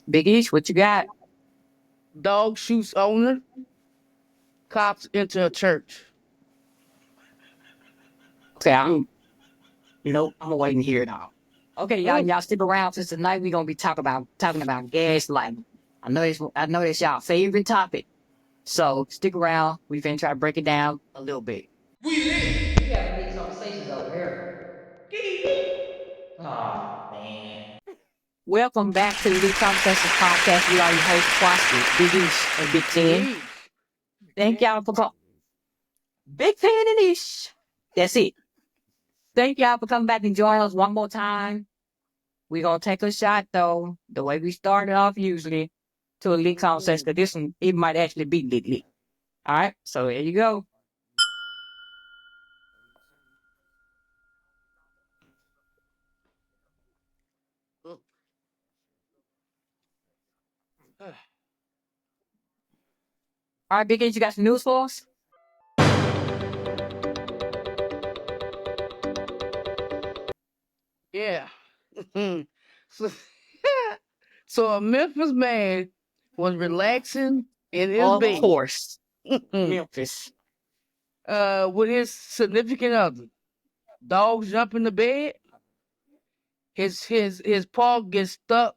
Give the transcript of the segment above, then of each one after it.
Big Ish, what you got? Dog shoots owner. Cops enter a church. Okay, I'm waiting here now. Okay, y'all stick around since tonight we're gonna be talking about gaslighting. I know that's y'all favorite topic. So stick around. We finna try to break it down a little bit. We having big conversations over here. Oh man. Welcome back to the Big Conversations podcast. We are your hosts, Quasti, Big Ish, and Big Ten. Thank y'all for coming. Big Ten and Ish. That's it. Thank y'all for coming back and joining us one more time. We're going to take a shot, though, the way we started off usually, to a lit conversation, because this one, it might actually be lit. All right? So there you go. All right, Big H, you got some news for us? Yeah. so, so a Memphis man was relaxing in his Of bed. course. Memphis. With his significant other. Dogs jump in the bed. His paw gets stuck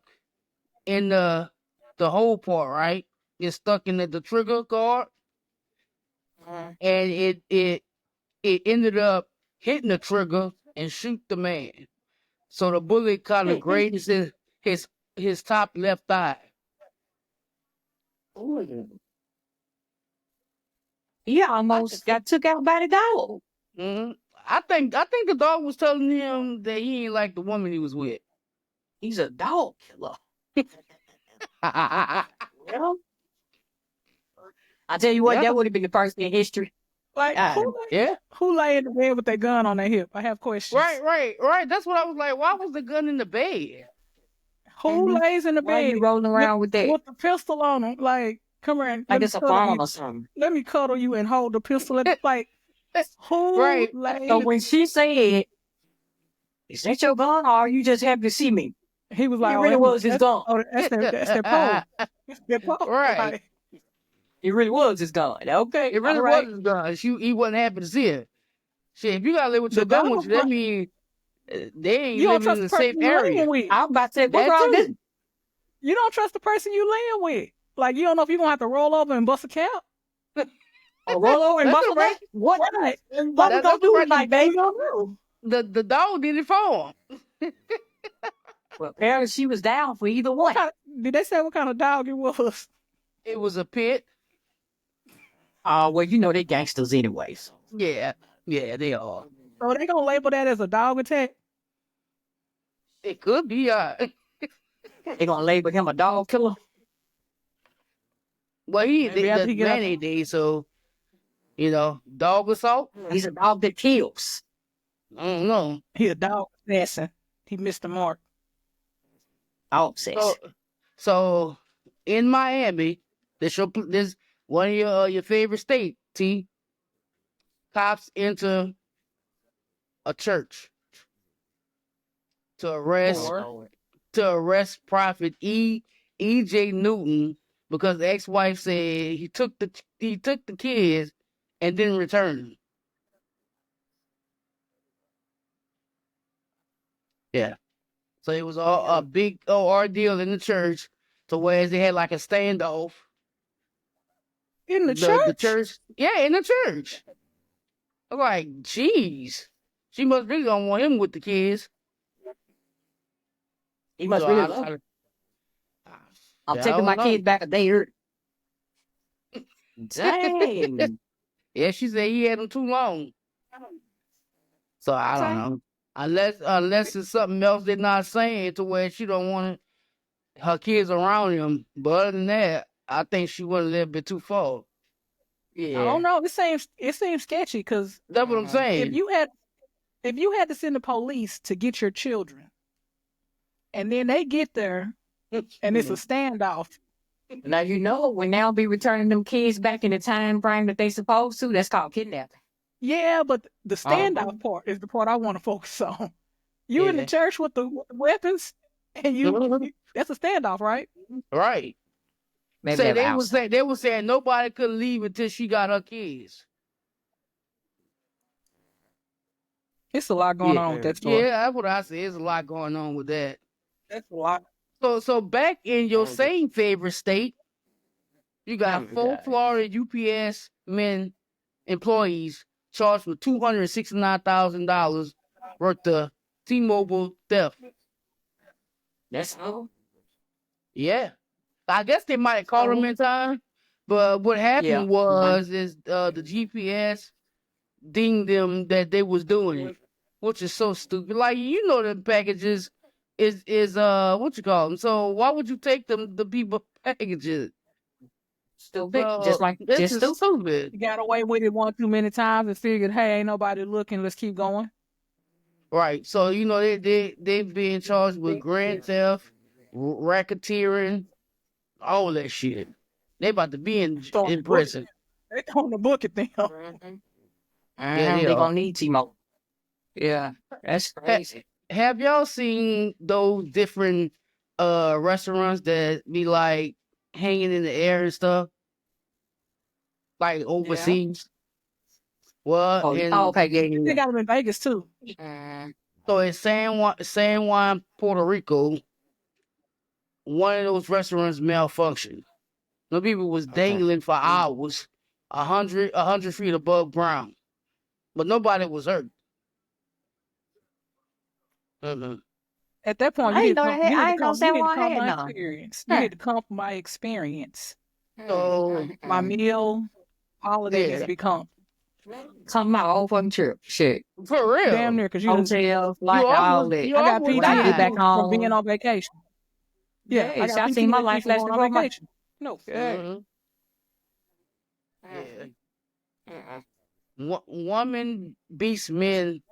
in the whole part, right? Gets stuck in the trigger guard, and it ended up hitting the trigger and shoot the man. So the bullet kind of grazed his top left thigh. He almost got took out by the dog. Mm-hmm. I think the dog was telling him that he ain't like the woman he was with. He's a dog killer. Well, I tell you what, Yeah. that would have been the first in history. Like, who lay in the bed with their gun on their hip? I have questions. Right. That's what I was like. Why was the gun in the bed? Who lays in the Why bed you rolling around with that? with the pistol on them? Like, come here and Like it's a bomb or something. let me cuddle you and hold the pistol at like. Who Right. laid? So when she said, "Is that your gun, or are you just happy to see me?" He was like, It really was his gun. Oh, that's their pole. That's their pole. Right. Like, It really was his gun. Okay, It really all right. was his gun. He wasn't happy to see it. Shit, if you gotta live with your The gun gun with you, was that means they ain't you don't living trust in the the same person you laying area. with. I'm about to say, what's That wrong with too. this? You don't trust the person you laying with. Like, you don't know if you're gonna have to roll over and bust a cap. A roll over and That's bust a right. leg? What? Right. What we That's gonna do right. tonight, baby? The dog did it for him. Well, apparently she was down for either one. Did they say what kind of dog it was? It was a pit. Well, you know they gangsters anyways. Yeah, they are. So they gonna label that as a dog attack? It could be. They gonna label him a dog killer. Well, Maybe after the he get man out- ain't dead, so dog assault. He's a dog that kills. I don't know. He a dog assassin. He missed the mark. Dog sex. So in Miami, this one of your favorite state. T. Cops enter a church to arrest Prophet E.J. Newton because the ex-wife said he took the kids and didn't return them. Yeah. So it was a big ordeal in the church, to where they had like a standoff. In the church? The church, yeah, in the church. I'm like, jeez, she must really don't want him with the kids. He must So really I- love him. I- I'm yeah, I taking don't my know. kids back a day early. Dang. Yeah, she said he had them too long. So I don't know. Unless it's something else they're not saying, to where she don't want her kids around him. But other than that, I think she went a little bit too far. Yeah, I don't know. It seems sketchy because that's what I'm saying. if you had to send the police to get your children, and then they get there and it's a standoff. Now you know we now be returning them kids back in the time frame that they supposed to. That's called kidnapping. Yeah, but the standoff part is the part I want to focus on. You in the Yeah. church with the weapons, and that's a standoff, right? Right. Maybe Say they were outside. they were saying nobody could leave until she got her kids. It's a lot going on with that story. Yeah, that's what I said. There's a lot going on with that. That's a lot. So back in your same favorite state, you got 4 Florida UPS men employees charged with $269,000 worth of T-Mobile theft. That's all. Yeah, I guess they might have caught them in time, but what happened was the GPS dinged them that they was doing it, which is so stupid. Like, you know, the packages is what you call them. So why would you take them the people packages? Stupid. Just stupid. You got away with it one too many times and figured, hey, ain't nobody looking. Let's keep going. Right. So, you know, they being charged with grand theft, racketeering, all that shit. They about to be in prison. They on the book at them. Yeah, they gonna need T-Mobile. Yeah, that's crazy. Have y'all seen those different restaurants that be like hanging in the air and stuff? Like overseas? Well, okay, They got them in Vegas too. So in San Juan, Puerto Rico, one of those restaurants malfunctioned. The people was dangling for hours, 100 feet above ground, but nobody was hurt. At that point, you need to come from my experience. You need to come from my experience. So my meal holidays become. Come my whole fucking trip. Shit. For real. Damn near, because you hotels, like all that. I got PTSD back home from being on vacation. Yeah, I seen my life last on vacation. No. Woman beats men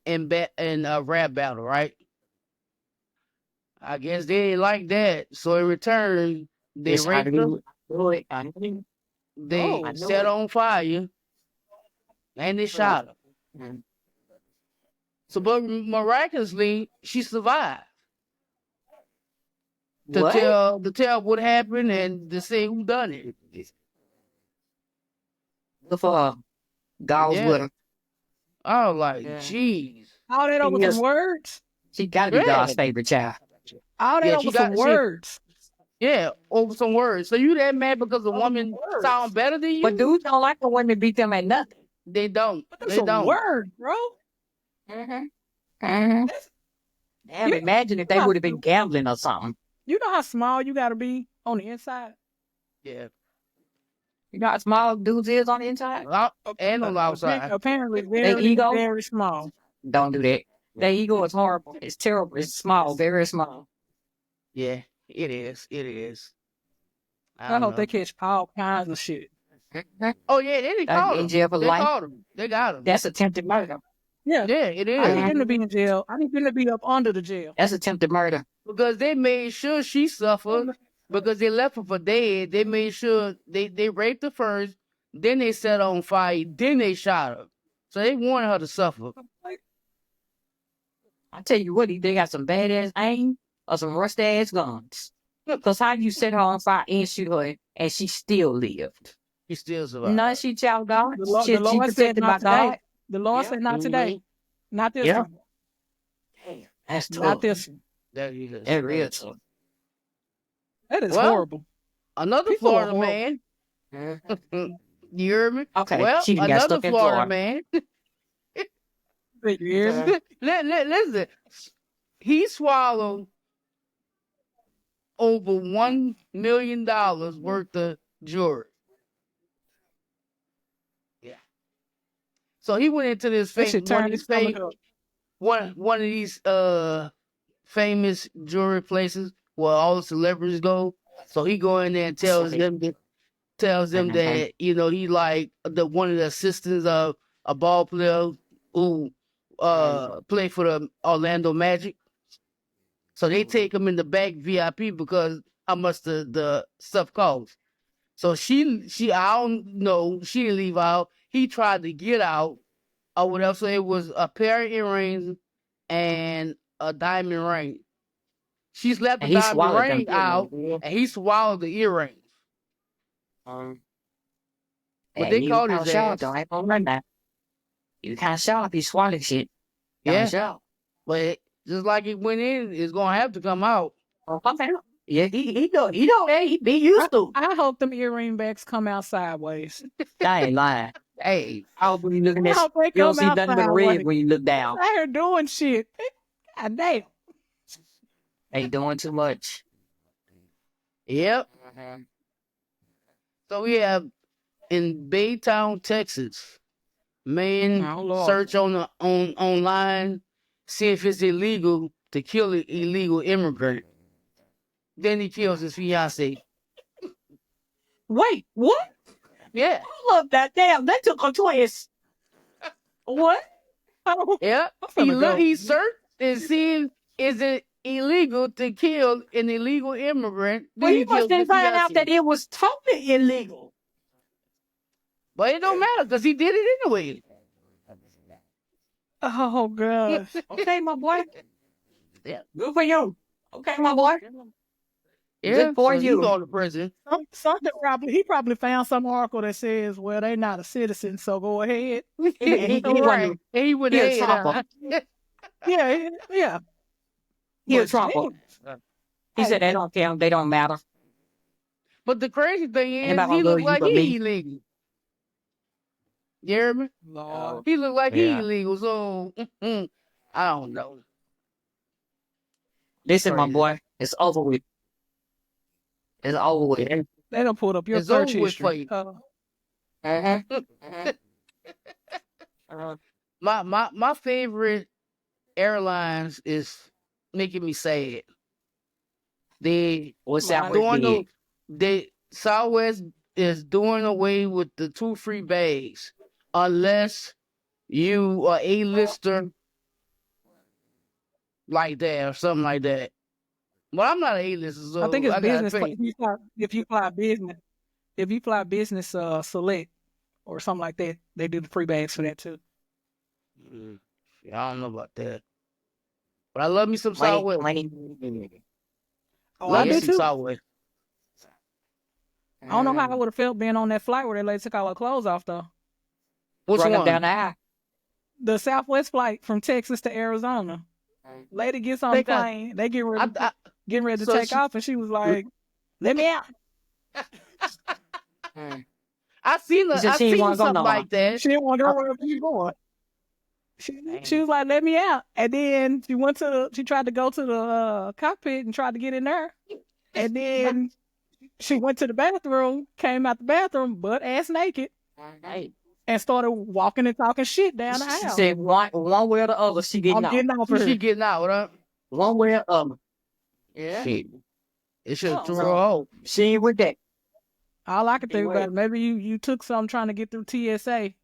in a rap battle, right? I guess they didn't like that, so in return, they raped her. They set on fire, and they shot her. So, but miraculously, she survived. To tell what happened and to say who done it. Good for her. God was with her. I was like, jeez. All that over some words? She got to be God's favorite child. All that over some words. Yeah, over some words. So you that mad because a woman sound better than you? But dudes don't like when women beat them at nothing. They don't. They don't. Word, bro. Damn, imagine if they would have been gambling or something. You know how small you got to be on the inside? Yeah. You know how small dudes is on the inside? And on the outside. Apparently very small. Don't do that. Their ego is horrible. It's terrible. It's small, very small. Yeah, it is. It is. I hope they catch all kinds of shit. Oh, yeah, they caught him. In jail for life. Caught him. They got him. That's attempted murder. Yeah, it is. I need them to be in jail. I need them to be up under the jail. That's attempted murder. Because they made sure she suffered. Because they left her for dead. They made sure they raped her first. Then they set her on fire. Then they shot her. So they wanted her to suffer. I tell you what, they got some badass aim or some rusty ass guns. Because how you set her on fire and shoot her and she still lived? She still survived. No, she child God. The Lord said not today. The Lord said not today. Not this one. Damn, that's tough. Not this one. That is. That real tough. That is horrible. Another Florida man. You heard me? Okay. Well, another Florida man. Listen, he swallowed over $1 million worth of jewelry. Yeah. So he went into this one of these famous jewelry places where all the celebrities go. So he go in there and tells them that, you know, he like one of the assistants of a ball player who play for the Orlando Magic. So they take him in the back VIP because how much the stuff costs. So she I don't know, she didn't leave out. He tried to get out or whatever. So it was a pair of earrings and a diamond ring. She slapped the And he diamond swallowed ring them. out, and he swallowed the earrings. But And they you caught can't his show, ass. don't have to run that. You can't show if you swallow shit. Yeah. Can't show. But just like it went in, it's gonna have to come out. Okay. Yeah, he know that. He be used to. I hope them earring backs come out sideways. I ain't lying. Hey, I hope when you looking I at hope they you don't come see out nothing but red sideways. when you look down. I heard doing shit. God damn. Ain't doing too much. yep. So we have in Baytown, Texas, man Oh, Lord. search on online, see if it's illegal to kill an illegal immigrant. Then he kills his fiance. Wait, what? Yeah. I love that. Damn, that took a twist. What? Yeah. He searched and see is it illegal to kill an illegal immigrant. Well, Then he must kills have his found out fiancée. that it was totally illegal. But it don't matter because he did it anyway. Oh, God. Okay, my boy. Yeah. Good for you. Okay, my boy. Yeah, Good for so you. He going to prison. He probably found some article that says, well, they're not a citizen, so go ahead. He Right. wasn't- And he went he a ahead. Trumper. Yeah. He a But Trumper. geez, He said they don't care. They don't matter. But the crazy thing is, Anybody he gonna look love you like but he me? illegal. You hear me? Lord. He look like he Yeah. illegal, so I don't know. Listen, my Crazy. boy. It's over with. It's over with. They done pulled up your It's search over with for history. Uh-huh. My favorite airlines is making me sad. They What's My- that doing with they Southwest is doing away with the 2 free bags unless you are A-lister like that or something like that. Well, I'm not an A-lister, so I think it's I gotta business. pay. If you fly business select or something like that, they do the free bags for that too. I don't know about that. But I love me some Wait, Southwest. Oh, Love I me do some too. Southwest. I don't know how I would have felt being on that flight where they took all our clothes off though. Which Running one? down the aisle. The Southwest flight from Texas to Arizona. Lady gets on the Think I- plane. They getting ready to so take she- off, and she was like, "Let me out." I seen She said she ain't wanna go something nowhere. like that. She didn't want to go wherever she going. She was like, "Let me out," and then she tried to go to the cockpit and tried to get in there, and then she went to the bathroom, came out the bathroom butt ass naked, Hey, and started walking and talking shit down the she aisle. said one way or the other, she getting I'm out. getting off She her. getting out, huh? One way or the other. Yeah. Shit. It should have Oh, threw so- her out. She ain't with that. All I can think Anyway. about it, maybe you took something trying to get through TSA,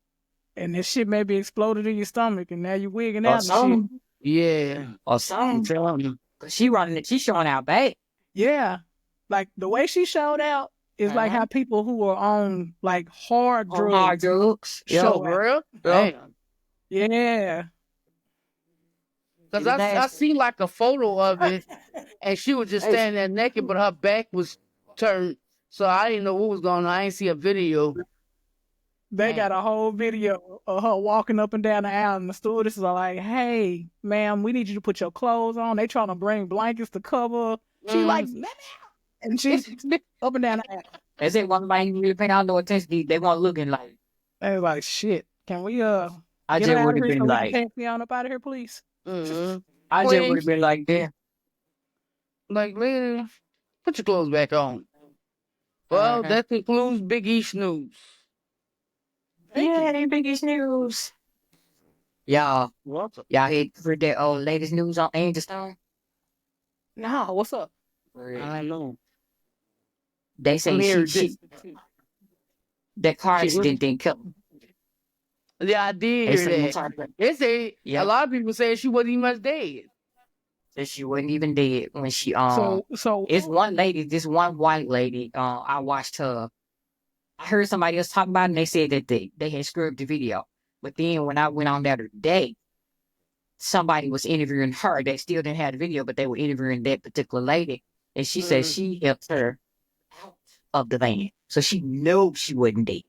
and this shit maybe exploded in your stomach, and now you're wigging Or out and shit. something. Yeah. Or I'm something. telling you. 'Cause she running it. She showing out bad. Yeah, like the way she showed out is like how people who are on like hard drugs. Hard drugs. Show Yo, out. For real? Yeah. Damn. Yeah, Because It's I nasty. seen like a photo of it, and she was just Hey. standing there naked, but her back was turned. So I didn't know what was going on. I didn't see a video. they Man. got a whole video of her walking up and down the aisle, and the stewardesses are like, "Hey, ma'am, we need you to put your clothes on." They trying to bring blankets to cover. She like, "Let me out," and she's up and down the aisle. They say one thing really pay out no attention. They weren't looking like. They was like, "Shit, can we I get just her out would of have here been so we like. can taxi on up out of here, please?" Mhm. I just Please. would have been like, damn. Like, lady, put your clothes back on. Well, Uh-huh. that concludes Big East News. Yeah, they biggest news. Y'all What's up? heard that latest news on Angel Stone? No, what's up? I don't know. They say I'm here. that car She- accident didn't kill him. Yeah, I did They hear say that. They say Yeah. a lot of people say she wasn't even much dead. that she wasn't even dead when she So it's one lady, this one white lady. I watched her. I heard somebody else talking about it, and they said that they had scrubbed the video. But then when I went on there today, somebody was interviewing her. They still didn't have the video, but they were interviewing that particular lady. And she said she helped her out of the van. So she knew she wasn't dead.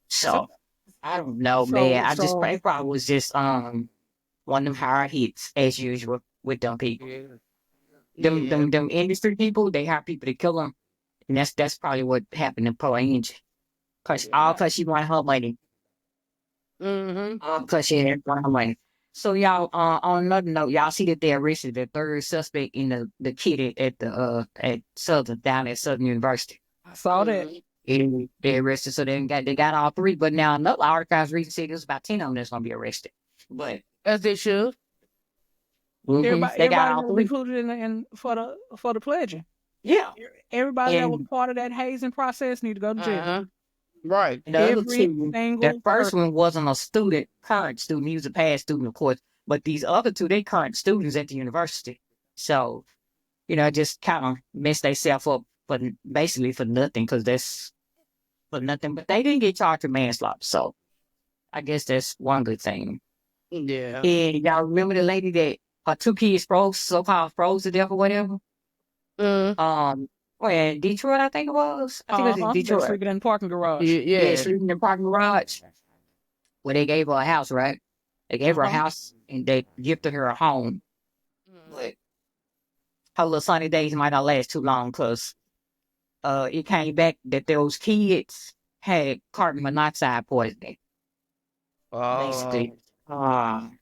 So I don't know, man. It probably was just one of them hard hits as usual with them people. Them industry people, they hire people to kill them. And that's probably what happened to poor Angie. Cause she wanted her money. Cause she had her money. So y'all, on another note, y'all see that they arrested the third suspect in the kid at Southern, down at Southern University. I saw that. And they arrested, so they got all three. But now another archives reason said there's about 10 of them that's gonna be arrested. But as they should. They got all three included in for the pledging. Yeah. Everybody that was part of that hazing process need to go to jail. Right. That first one wasn't a student, current student. He was a past student, of course. But these other two, they current students at the university. So, just kind of messed themselves up basically for nothing, because that's for nothing. But they didn't get charged with manslaughter. So, I guess that's one good thing. Yeah. And y'all remember the lady that her two kids so-called froze to death or whatever? In Detroit, I think it was. I think it was in Detroit. Sleeping in the parking garage. Yeah, sleeping in the parking garage. Well, they gave her a house, right? They gave her a house, and they gifted her a home. But her little sunny days might not last too long, because it came back that those kids had carbon monoxide poisoning. Basically. And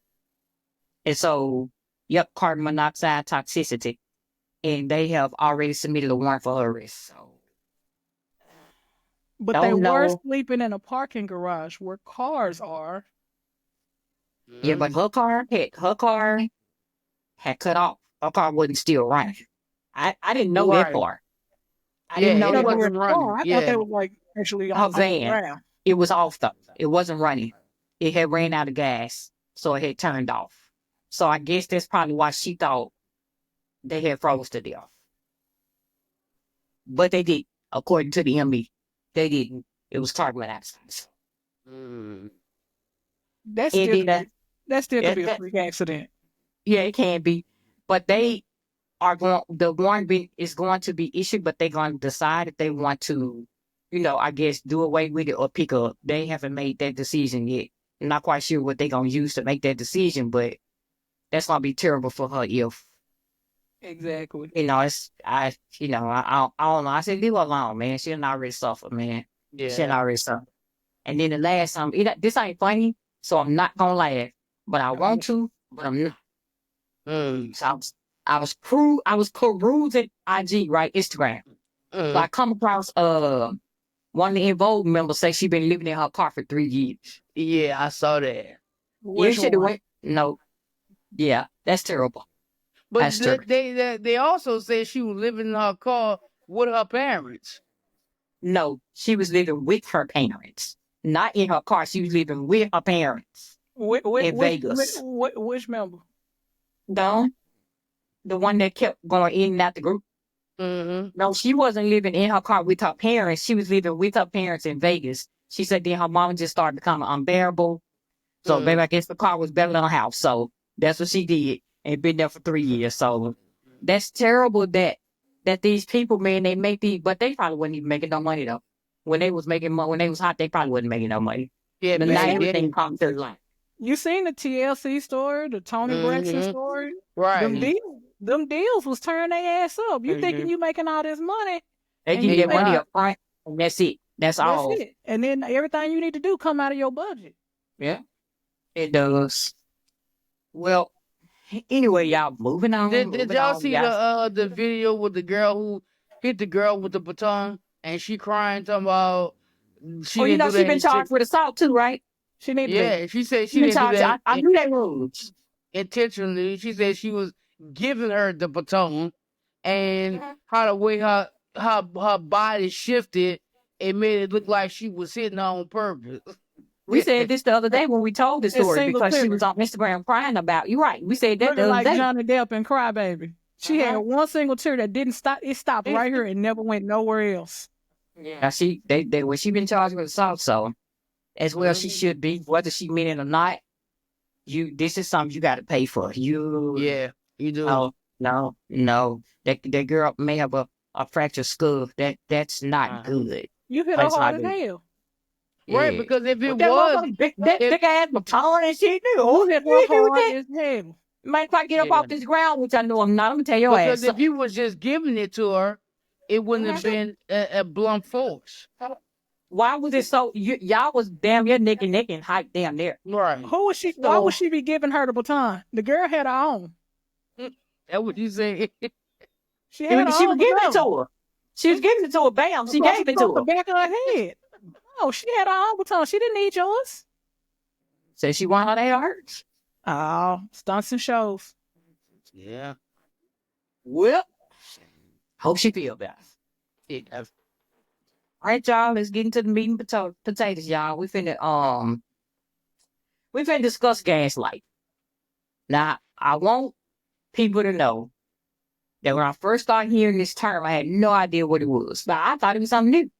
so, carbon monoxide toxicity. And they have already submitted a warrant for her arrest. So. But they were sleeping in a parking garage where cars are. Yeah, but her car had cut off. Her car wasn't still running. I didn't know that part. I didn't know it wasn't running. I thought they were actually her van. It was off though. It wasn't running. It had ran out of gas, so it had turned off. So I guess that's probably why she thought they had froze to death. But they did, according to the ME. They didn't. It was carbon monoxide. That still could be a freak accident. Yeah, it can be. But they are the warrant is going to be issued, but they're going to decide if they want to, I guess, do away with it or pick up. They haven't made that decision yet. I'm not quite sure what they're going to use to make that decision, but that's going to be terrible for her if. Exactly. I don't know. I said, leave her alone, man. She'll not already suffer, man. Yeah. She'll not already suffer. And then the last time, this ain't funny, so I'm not going to laugh. But I want to, but I'm not. So I was perusing IG, right? Instagram. So I come across one of the Involved members say she been living in her car for 3 years. Yeah, I saw that. No. Yeah, that's terrible. But they also said she was living in her car with her parents. No, she was living with her parents. Not in her car. She was living with her parents in Vegas. Which member? The one that kept going in and out the group. No, she wasn't living in her car with her parents. She was living with her parents in Vegas. She said then her mom just started becoming unbearable. So maybe I guess the car was better than her house. So that's what she did. And been there for 3 years. So that's terrible that these people, man, they make but they probably wasn't even making no money though. When they was making money, when they was hot, they probably wasn't making no money. Yeah, but now everything comes to life. You seen the TLC story, the Tony Braxton story? Right. Them deals was turning their ass up. You thinking you making all this money? They give you money up front, and that's it. That's all. It. And then everything you need to do come out of your budget. Yeah, it does. Well. Anyway, y'all, moving on. Did y'all see the video with the girl who hit the girl with the baton and she crying, talking about she been charged with assault too, right? She said she didn't do that. I knew that rules. Intentionally, she said she was giving her the baton, and how the way her body shifted, it made it look like she was hitting her on purpose. We said this the other day when we told this story because she was on Instagram crying about. You're right. We said that the other day. Johnny Depp and Crybaby. She had one single tear that didn't stop. It stopped right here and never went nowhere else. Yeah, when she been charged with assault, so as well she should be, whether she mean it or not. This is something you got to pay for. Yeah, you do. No. That girl may have a fractured skull. That's not good. You hit her That's hard not as good. hell. Right, Yeah. because if it That was, motherfucker, that if- big ass baton and shit, nigga. You What hit you her do with hard that? as hell. Might if I get up Yeah. off this ground, which I know I'm not, I'm gonna tell your ass. because if you was just giving it to her, it wouldn't have been a blunt force. Why was it so? Y'all was damn near neck and height damn there. Right. Who was she? Why would she be giving her the baton? The girl had her own. That's what you say. She had her She was own giving it baton. to her. She was giving it to her. Bam, she gave it to the her. back of her head. No, she had her own baton. She didn't need yours. Said she wanted her to hurt. Oh, stunts and shows. Yeah. Well, hope she feel better. Yeah. All right, y'all. Let's get into the meat and potatoes, y'all. We finna discuss gaslight. Now, I want people to know that when I first started hearing this term, I had no idea what it was, but I thought it was something new.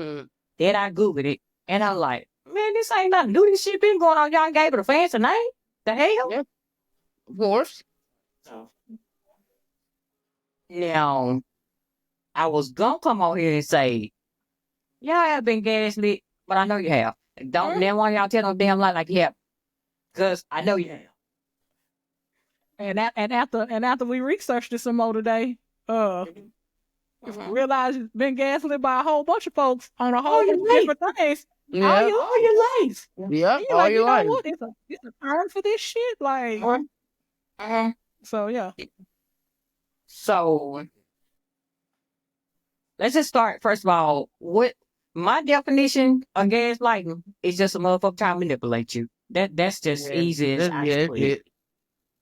Mm. Then I Googled it, and I'm like, man, this ain't nothing new. This shit been going on. Y'all gave it a fancy name. The hell? Yeah. Of course. Now, I was gonna come on here and say, yeah, I have been gaslit, but I know you have. Don't never want y'all tell no damn lie like you have, because I know you have. And after we researched this some more today, realized you've been gaslit by a whole bunch of folks on a whole bunch of different things. Yeah. All your life. Yeah. And All like, your you know life. what? It's a term for this shit. Like, so yeah. So, let's just start. First of all, what my definition of gaslighting is just a motherfucker trying to manipulate you. That's just easy as I put it.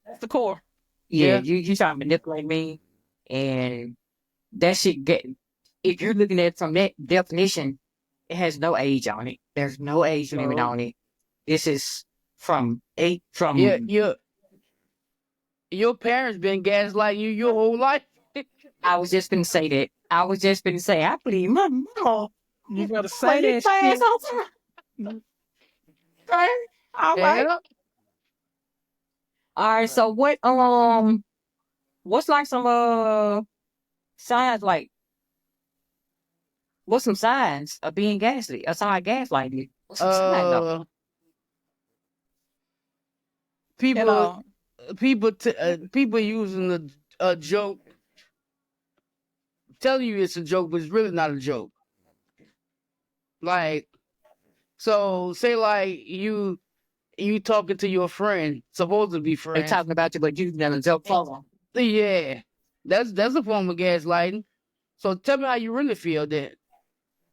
That's the core. Yeah, Yeah. you trying to manipulate me, and that shit if you're looking at it from that definition, it has no age on it. There's no age limit on it. This is from your parents been gaslighting you your whole life. I was just gonna say that. I was just gonna say, I believe my mom. You gotta say that shit. Okay. All right. Yeah. All right. So what's like some signs like? What's some signs of being gaslit? A sign gaslighting? What's some signs though? People using a joke, telling you it's a joke, but it's really not a joke. Like, so say like you talking to your friend, supposed to be They friends. talking about you, but you never joke for them. Yeah, that's a form of gaslighting. So tell me how you really feel then.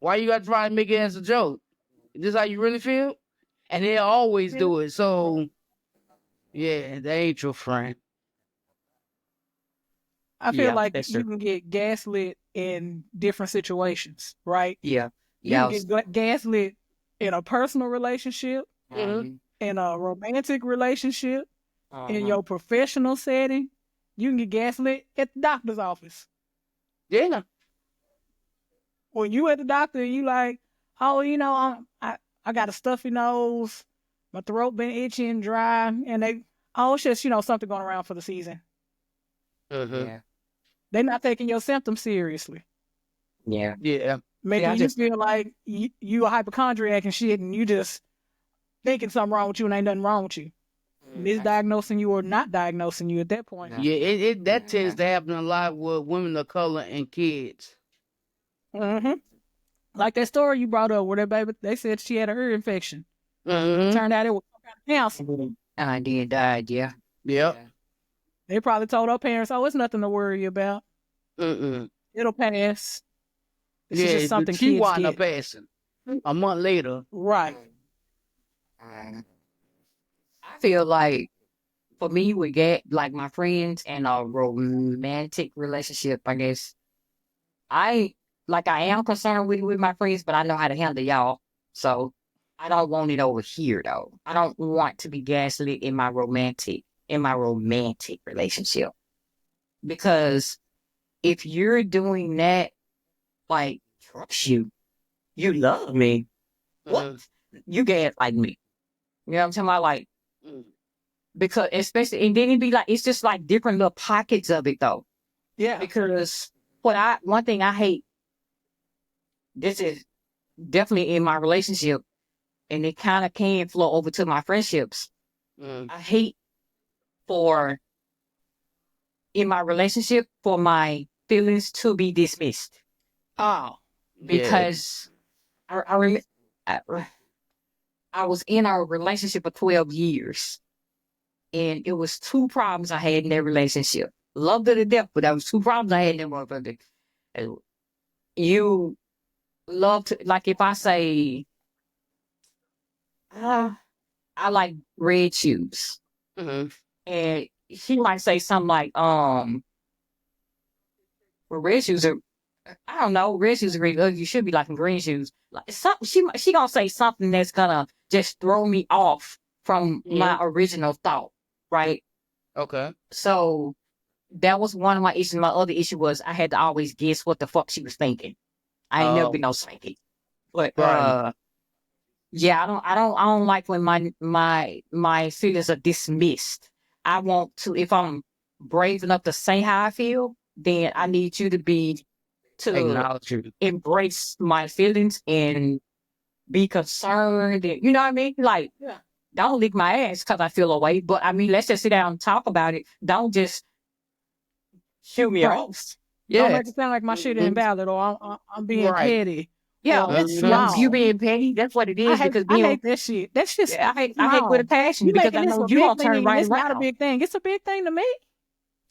Why you got to try and make it as a joke? Is this how you really feel? And they always do it. So, yeah, they ain't your friend. I feel like that's you true. can get gaslit in different situations, right? Yeah. You can get gaslit in a personal relationship, Mhm. in a romantic relationship, in your professional setting. You can get gaslit at the doctor's office. Yeah. When you at the doctor and you like, oh, you know, I got a stuffy nose, my throat been itchy and dry, and it's just, something going around for the season. Yeah. They're not taking your symptoms seriously. Yeah. Yeah. Making you feel like you a hypochondriac and shit, and you just thinking something wrong with you and ain't nothing wrong with you. Misdiagnosing you or not diagnosing you at that point. Yeah, that tends to happen a lot with women of color and kids. Mm-hmm. Like that story you brought up where that baby, they said she had an ear infection. Mm-hmm. Turned out it was some kind of cancer. And then died, yeah. Yep. They probably told her parents, oh, it's nothing to worry about. Mm-mm. It'll pass. It's Yeah, just something she kids wound get. up passing a month later. Right. I feel like for me with like my friends and a romantic relationship, I guess I am concerned with my friends, but I know how to handle y'all. So I don't want it over here though. I don't want to be gaslit in my romantic relationship. Because if you're doing that, like, trust you love me. What? You gaslight me. You know what I'm talking about? Like, because especially, and then it'd be like, it's just like different little pockets of it though. Yeah. Because one thing I hate, this is definitely in my relationship, and it kind of can flow over to my friendships. I hate in my relationship for my feelings to be dismissed. Oh. Because I was in a relationship for 12 years, and it was 2 problems I had in that relationship. Loved her to death, but there was 2 problems I had in that motherfucker. You love to, like, if I say, I like red shoes, and she might say something like, well, red shoes are, I don't know, red shoes are really ugly. You should be liking green shoes. Like something, she gonna say something that's gonna just throw me off from my original thought, right? Okay. So that was one of my issues. My other issue was I had to always guess what the fuck she was thinking. I ain't never been no psychic. But yeah, I don't like when my feelings are dismissed. I want to, if I'm brave enough to say how I feel, then I need you to acknowledge you. embrace my feelings and be concerned. And, you know what I mean? Like, don't lick my ass because I feel away. But I mean, let's just sit down and talk about it. Don't just shoot me off. Don't make it sound like my shit invalid or I'm being petty. Yeah, that's you being petty. That's what it is. I hate that shit. That's just I hate with a passion because I know you gonna turn right around. It's not a big thing. It's a big thing to me.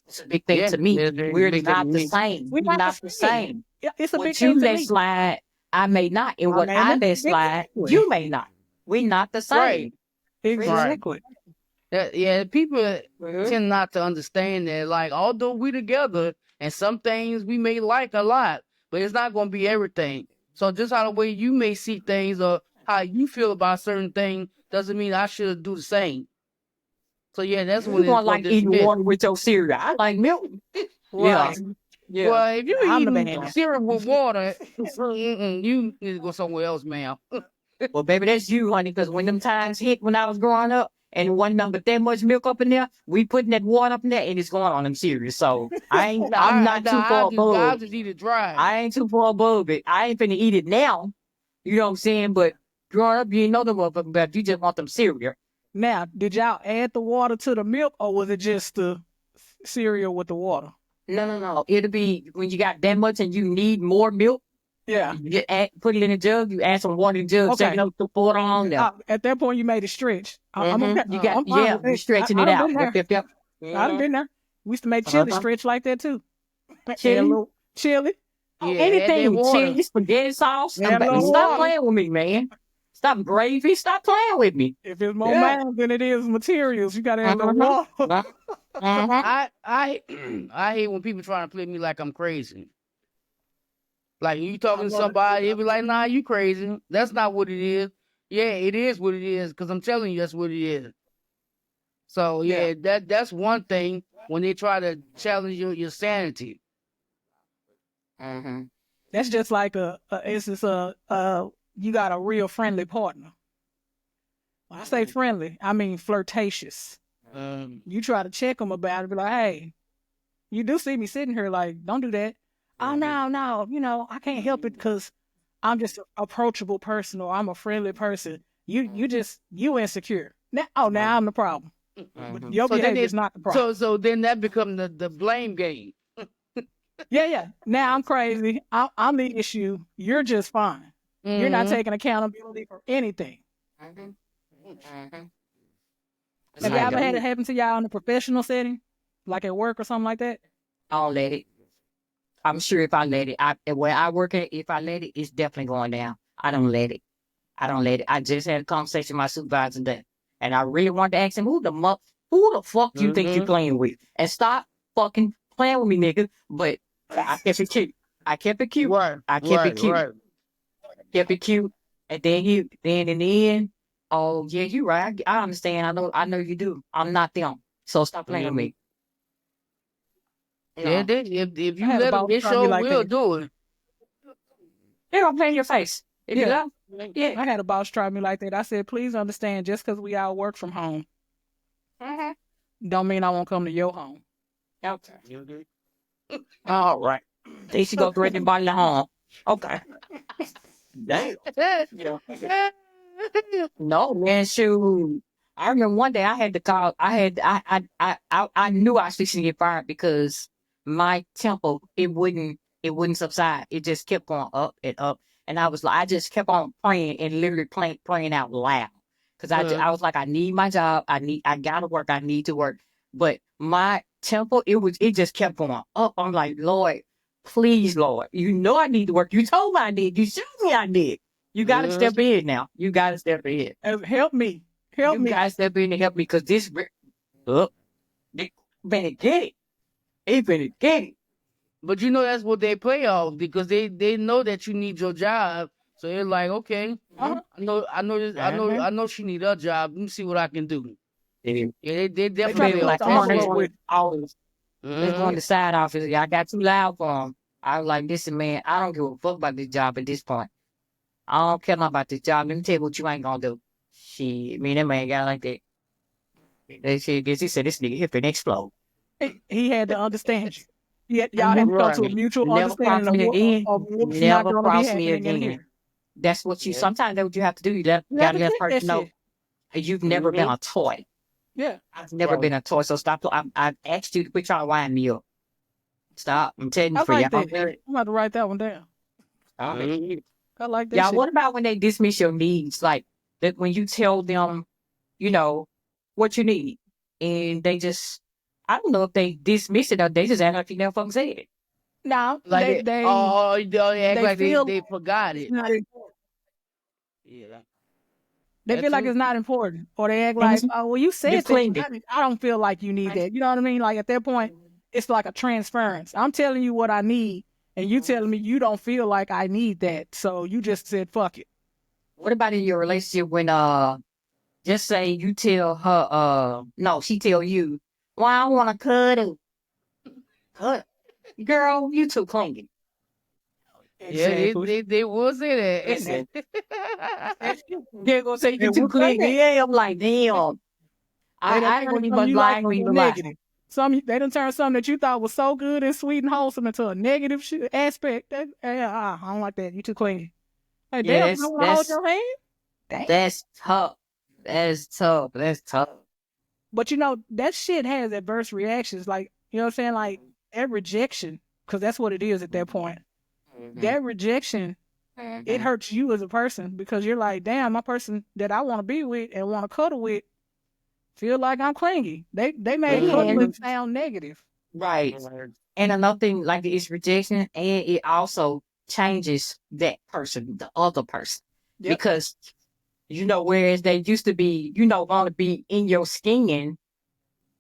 It's a big thing to me. We're not the same. We're not the same. It's a big what thing you to let me. slide, I may not, and what I let slide, you may not. We're not the same. Right. Exactly. People tend not to understand that. Like, although we together, and some things we may like a lot, but it's not going to be everything. So just how the way you may see things or how you feel about certain things doesn't mean I should do the same. So yeah, that's when it's like eating water with your cereal. I like milk. Right. Yeah. Well, if you eating cereal with water, you need to go somewhere else, ma'am. Well, baby, that's you, honey, because when them times hit when I was growing up and wasn't nothing but that much milk up in there, we putting that water up in there and it's going on them cereals. So I'm not too far above. I'll just eat it dry. I ain't too far above it. I ain't finna eat it now. You know what I'm saying? But growing up, you didn't know them motherfuckers, but you just want them cereal. Now, did y'all add the water to the milk or was it just the cereal with the water? No. It'll be when you got that much and you need more milk. Yeah. You put it in a jug, you add some water in the jug, take it up to pour it on there. At that point, you made it stretch. You're stretching it out. Yep. I've been there. We used to make chili stretch like that too. Chili. Anything, chili, spaghetti sauce. Stop playing with me, man. Stop gravy. Stop playing with me. If it's more man than it is materials, you gotta have the water. I hate when people trying to play me like I'm crazy. Like, you talking to somebody, they be like, nah, you crazy. That's not what it is. Yeah, it is what it is, because I'm telling you that's what it is. So, that's one thing when they try to challenge your sanity. That's just like you got a real friendly partner. When I say friendly, I mean flirtatious. You try to check them about it, be like, hey, you do see me sitting here, like, don't do that. Oh, no, I can't help it because I'm just an approachable person or I'm a friendly person. You insecure. Now I'm the problem. But your behavior is not the problem. So then that becomes the blame game. Yeah. Now I'm crazy. I'm the issue. You're just fine. You're not taking accountability for anything. Have you ever had it happen to y'all in a professional setting? Like at work or something like that? I don't let it. I'm sure if I let it, where I work at, if I let it, it's definitely going down. I don't let it. I just had a conversation with my supervisor today, and I really wanted to ask him, who the fuck you think you're playing with? And stop fucking playing with me, nigga. But I kept it cute. I kept it cute. I kept it cute. And then in the end, oh yeah, you right. I understand. I know you do. I'm not them. So stop playing with me. Yeah, if you let them, it sure will do it. They don't play in your face. If you love, Yeah. I had a boss try me like that. I said, please understand, just because we all work from home, don't mean I won't come to your home. Okay. All right. They should go threaten body the home. Okay. Damn. No, man, shoot. I remember one day I had to call. I knew I was fixing to get fired because my tempo it wouldn't subside. It just kept going up and up, and I just kept on praying and literally praying out loud because I was like, I need my job. I gotta work. I need to work. But my tempo, it just kept going up. I'm like, Lord, please, Lord, you know I need to work. You told me I did. You showed me I did. You gotta step in now. You gotta step in. Help me. Help You me. guys step in and help me because this, they better get it. They better get it. But you know that's what they play off because they know that you need your job. So they're like, okay, Uh-huh. I know she need her job. Let me see what I can do. Yeah, They try definitely to play like off put that the shit. envelope with- always. Let's go in the side office. I got too loud for them. I was like, listen, man, I don't give a fuck about this job at this point. I don't care nothing about this job. Let me tell you what you ain't gonna do. Shit, me and that man got like that. They said, he said, this nigga hip and explode. He had to understand you. Y'all had to come to a mutual Never cross understanding me again. of what's not Never going to be cross me happening in again. here. That's what you, sometimes that's what you have to do. You You have gotta to let check that person know shit. you've never been a toy. Yeah. I've never been a toy, so stop. I asked you to quit trying to wind me up. Stop. I'm telling you I for like y'all. that. I'm about to write that one down. Stop it. I like that Y'all, shit. what about when they dismiss your needs? Like that when you tell them, you know, what you need, and they just, I don't know if they dismiss it or they just act like you never fucking said it. No, Like they act like feel they forgot it's it. not important. Yeah. They That feel like too. it's not important, or they act like, oh, well, you said that. claimed But I don't feel like you need that. You know what I mean? Like at that point, it's like a transference. I'm telling you what I need, and you telling me you don't feel like I need that, so you just said fuck it. What about in your relationship when just say you tell her no, she tell you, well, I want to cuddle. Cut. Girl, you too clingy. Exactly. They will say Listen. that. They're gonna say you They too will say clingy. that. Yeah, I'm like, damn. They done I ain't turned gonna even something you lie like to into you a lie. negative. They done turned something that you thought was so good and sweet and wholesome into a negative aspect. I don't like that. You too clingy. Hey, Yeah, damn, I want to hold your hand. that's tough. That's tough. That's tough. But you know, that shit has adverse reactions. Like, you know what I'm saying? Like, that rejection, because that's what it is at that point. That rejection, it hurts you as a person because you're like, damn, my person that I want to be with and want to cuddle with feel like I'm clingy. They made cuddling sound negative. Right. And another thing, like it's rejection, and it also changes that person, the other person. Yep. Because, whereas they used to be, want to be in your skin,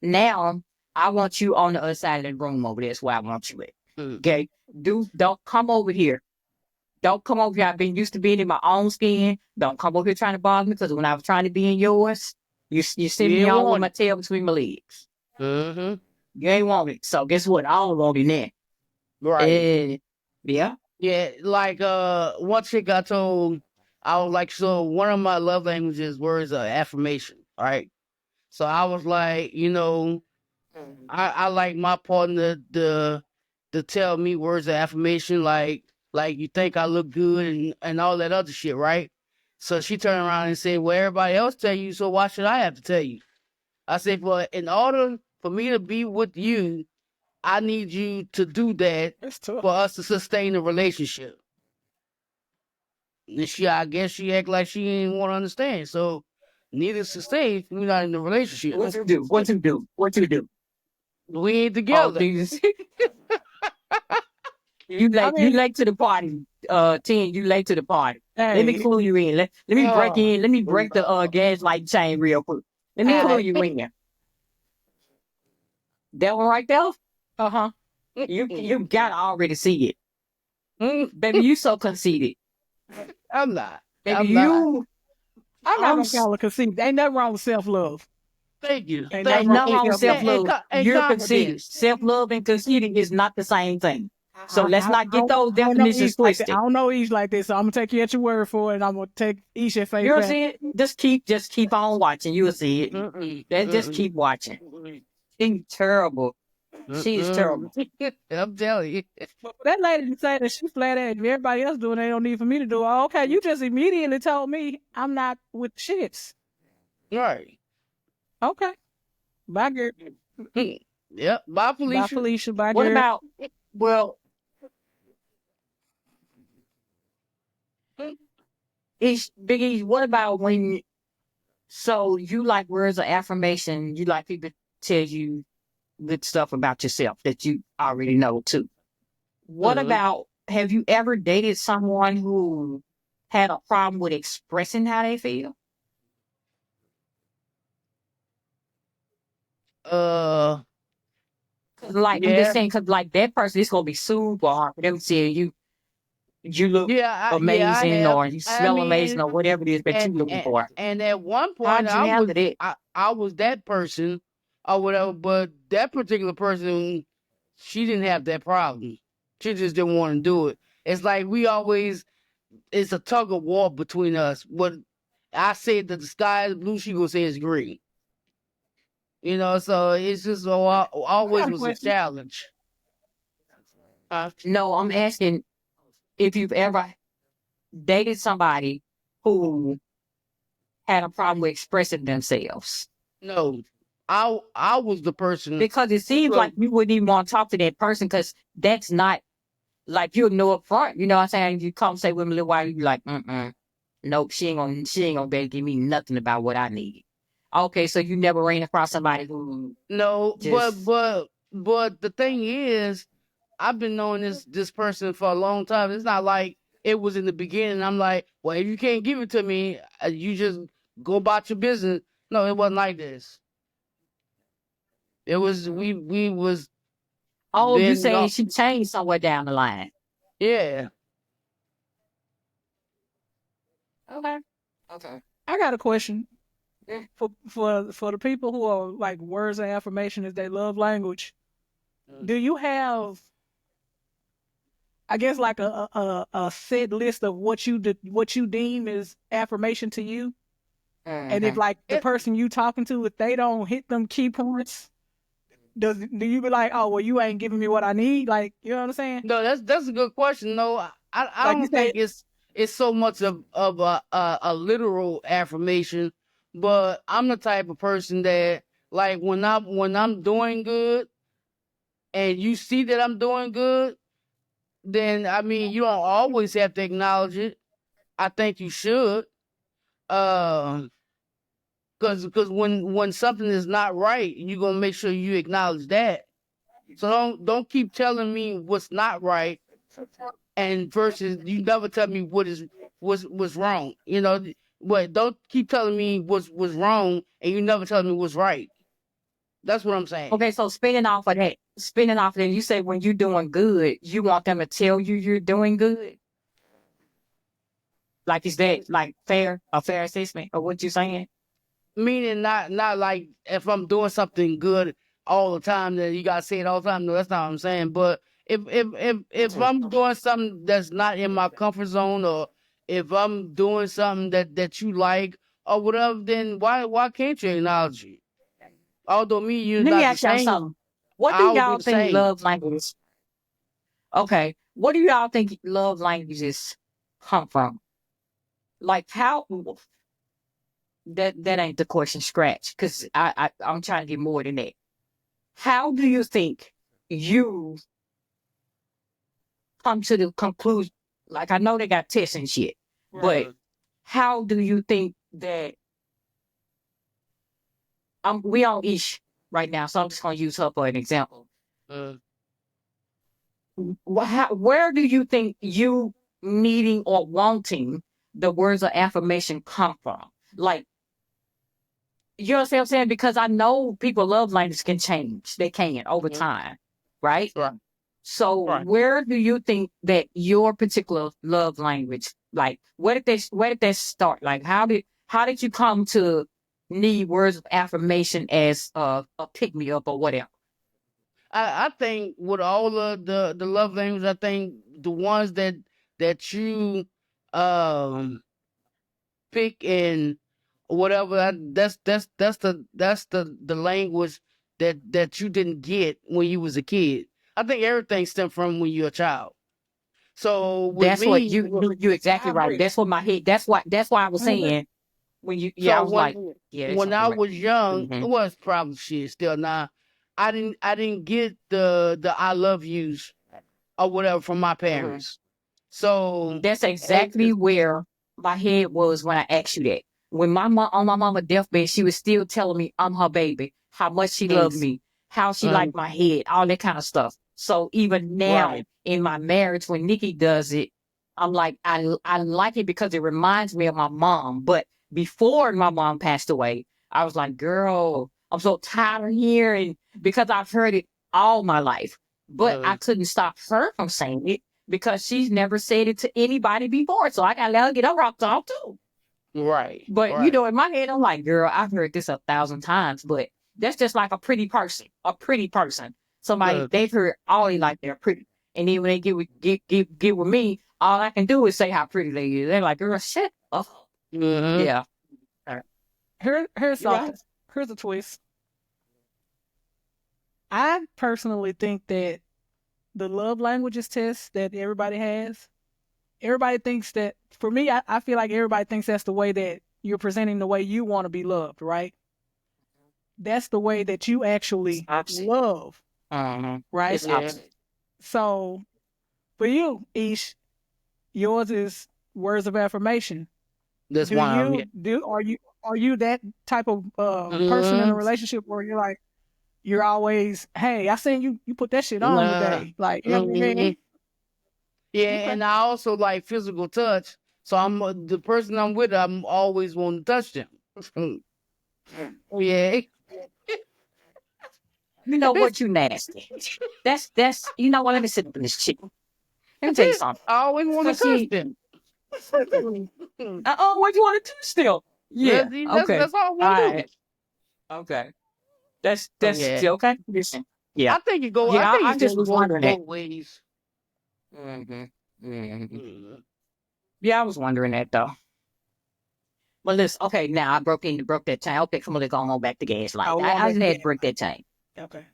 now I want you on the other side of the room over there. That's where I want you at. Okay? Don't come over here. Don't come over here. I've been used to being in my own skin. Don't come over here trying to bother me because when I was trying to be in yours, you sent me on with my tail between my legs. You ain't want it. So guess what? I don't want it now. Right. Yeah. Yeah, like one chick I told, I was like, so one of my love languages words of affirmation, right? So I was like, I like my partner to tell me words of affirmation, like you think I look good and all that other shit, right? So she turned around and said, well, everybody else tell you, so why should I have to tell you? I said, well, in order for me to be with you, I need you to do that for us to sustain the relationship. And I guess she act like she didn't want to understand. So, needless to say, we're not in the relationship. What you do? What you do? What you do? We ain't Oh, together. Jesus. You late to the party. 10, you late to the party. Hey. Let me clue you in. Let me break in. Let me break the gaslight chain real quick. Let me clue you in. That one right there? Uh-huh. You gotta already see it. Baby, you so conceited. I'm not. Baby, I'm not gonna call it conceit. Ain't nothing wrong with self-love. Thank you. Ain't Ain't nothing nothing wrong with self-love. And You're confidence. conceited. Self-love and conceited is not the same thing. So let's not get those definitions twisted. I don't know Ish like this, so I'm gonna take you at your word for it, and I'm gonna take Ish at face You'll value. see it. Just keep on watching. You'll see it. Just keep watching. She's terrible. She's terrible. I'm telling you. But for that lady to say that she flat out, if everybody else doing it, they don't need for me to do it. Oh, okay, you just immediately told me I'm not with shits. Right. Okay. Bye, girl. Yep. Bye, Felicia. Bye, Felicia. Bye, What girl. about, well, Big E, what about when, so you like words of affirmation, you like people to tell you good stuff about yourself that you already know too. What about, have you ever dated someone who had a problem with expressing how they feel? Like, I'm just saying, because like that person is going to be super hard for them to tell you look amazing or you smell amazing or whatever it is that you're looking for. And at one point, I was that person or whatever, but that particular person, she didn't have that problem. She just didn't want to do it. It's like it's a tug of war between us. But I said that the sky is blue, she gonna say it's green. You know, so it's just always was a challenge. No, I'm asking if you've ever dated somebody who had a problem with expressing themselves. No, I was the person. Because it seems like you wouldn't even want to talk to that person because that's not, like, you'll know up front. You know what I'm saying? You come say with me a little while, you be like, nope, she ain't gonna be able to give me nothing about what I need. Okay, so you never ran across somebody who but the thing is, I've been knowing this person for a long time. It's not like it was in the beginning. I'm like, well, if you can't give it to me, you just go about your business. No, it wasn't like this. It was we was. Oh, you saying she changed somewhere down the line? Yeah. Okay. I got a question. For the people who are like words of affirmation is their love language. Do you have, I guess, like a set list of what you deem as affirmation to you? And if like the person you talking to, if they don't hit them key points, do you be like, oh well, you ain't giving me what I need? Like, you know what I'm saying? No, that's a good question. No, I like don't think it's so much of a literal affirmation, but I'm the type of person that, like, when I'm doing good and you see that I'm doing good, then I mean you don't always have to acknowledge it. I think you should. Because when something is not right, you're gonna make sure you acknowledge that. So don't keep telling me what's not right, and versus you never tell me what's wrong. You know, but don't keep telling me what's wrong, and you never tell me what's right. That's what I'm saying. Okay, so spinning off of that, you say when you're doing good, you want them to tell you you're doing good. Like, is that like a fair assessment of what you're saying? Meaning not like if I'm doing something good all the time, then you gotta say it all the time. No, that's not what I'm saying. But if I'm doing something that's not in my comfort zone, or if I'm doing something that you like or whatever, then why can't you acknowledge it? Although you're Let not me the ask y'all same. something. What do y'all think love languages? Okay, what do y'all think love languages come from? Like, how? That ain't the question. Scratch, because I'm trying to get more than that. How do you think you come to the conclusion? Like, I know they got tests and shit, but how do you think that? We on Ish right now, so I'm just gonna use her for an example. Where do you think you needing or wanting the words of affirmation come from? Like, you know what I'm saying? Because I know people love language can change. They can over time, right? Right. So where do you think that your particular love language, like, where did that start? Like, how did you come to need words of affirmation as a pick me up or whatever? I think with all of the love languages, I think the ones that you pick and whatever, that's the language that you didn't get when you was a kid. I think everything stemmed from when you're a child. So with That's what me, you exactly I right. agree. That's what my head. That's why I was I agree. saying when you. Yeah, so I was like, yeah, that's when I correct. was young, Mhm. it was probably shit still. Now I didn't get the I love yous or whatever from my parents. So That's exactly where my head was when I asked you that. When my mom on my mama's deathbed, she was still telling me I'm her baby, how much she loved me, how she liked my head, all that kind of stuff. So even now right, in my marriage, when Nikki does it, I'm like, I like it because it reminds me of my mom. But before my mom passed away, I was like, girl, I'm so tired of hearing because I've heard it all my life. But I couldn't stop her from saying it because she's never said it to anybody before. So I gotta let her get her rocks off too. right, But right. in my head, I'm like, girl, I've heard this 1,000 times, but that's just like a pretty person. A pretty person. Somebody Look, they've heard all their life they're pretty. And then when they get with me, all I can do is say how pretty they is. They're like, girl, shit. Oh, yeah. Here's You something. right. Here's a twist. I personally think that the love languages test that everybody has, everybody thinks that, for me, I feel like everybody thinks that's the way that you're presenting the way you want to be loved, right? That's the way that you actually Opposite. love, right? It's opposite. So for you, Ish, yours is words of affirmation. That's Do why I'm you here. are you that type of person in a relationship where you're like, you're always, hey, I seen you put that shit on today, like, you know what I mean? Yeah, Okay. and I also like physical touch. So I'm the person I'm with. I'm always wanting to touch them. Yeah, You know what? You nasty. That's you know what? Let me sit up in this chick. Let me tell you something. I always want to Cause touch see, them. what you want to do still? Yeah. Okay. That's all I All want to do. right. Okay. That's Yeah, okay. Listen. Yeah. I think it go. I Yeah. think I it just goes was wondering that. both ways. hmm hmm Mhm. Yeah, I was wondering that though. But listen, okay, now I broke that chain. Okay, come on, let's go on back to gaslight. Oh, going I back just to had to that. break that chain. Okay.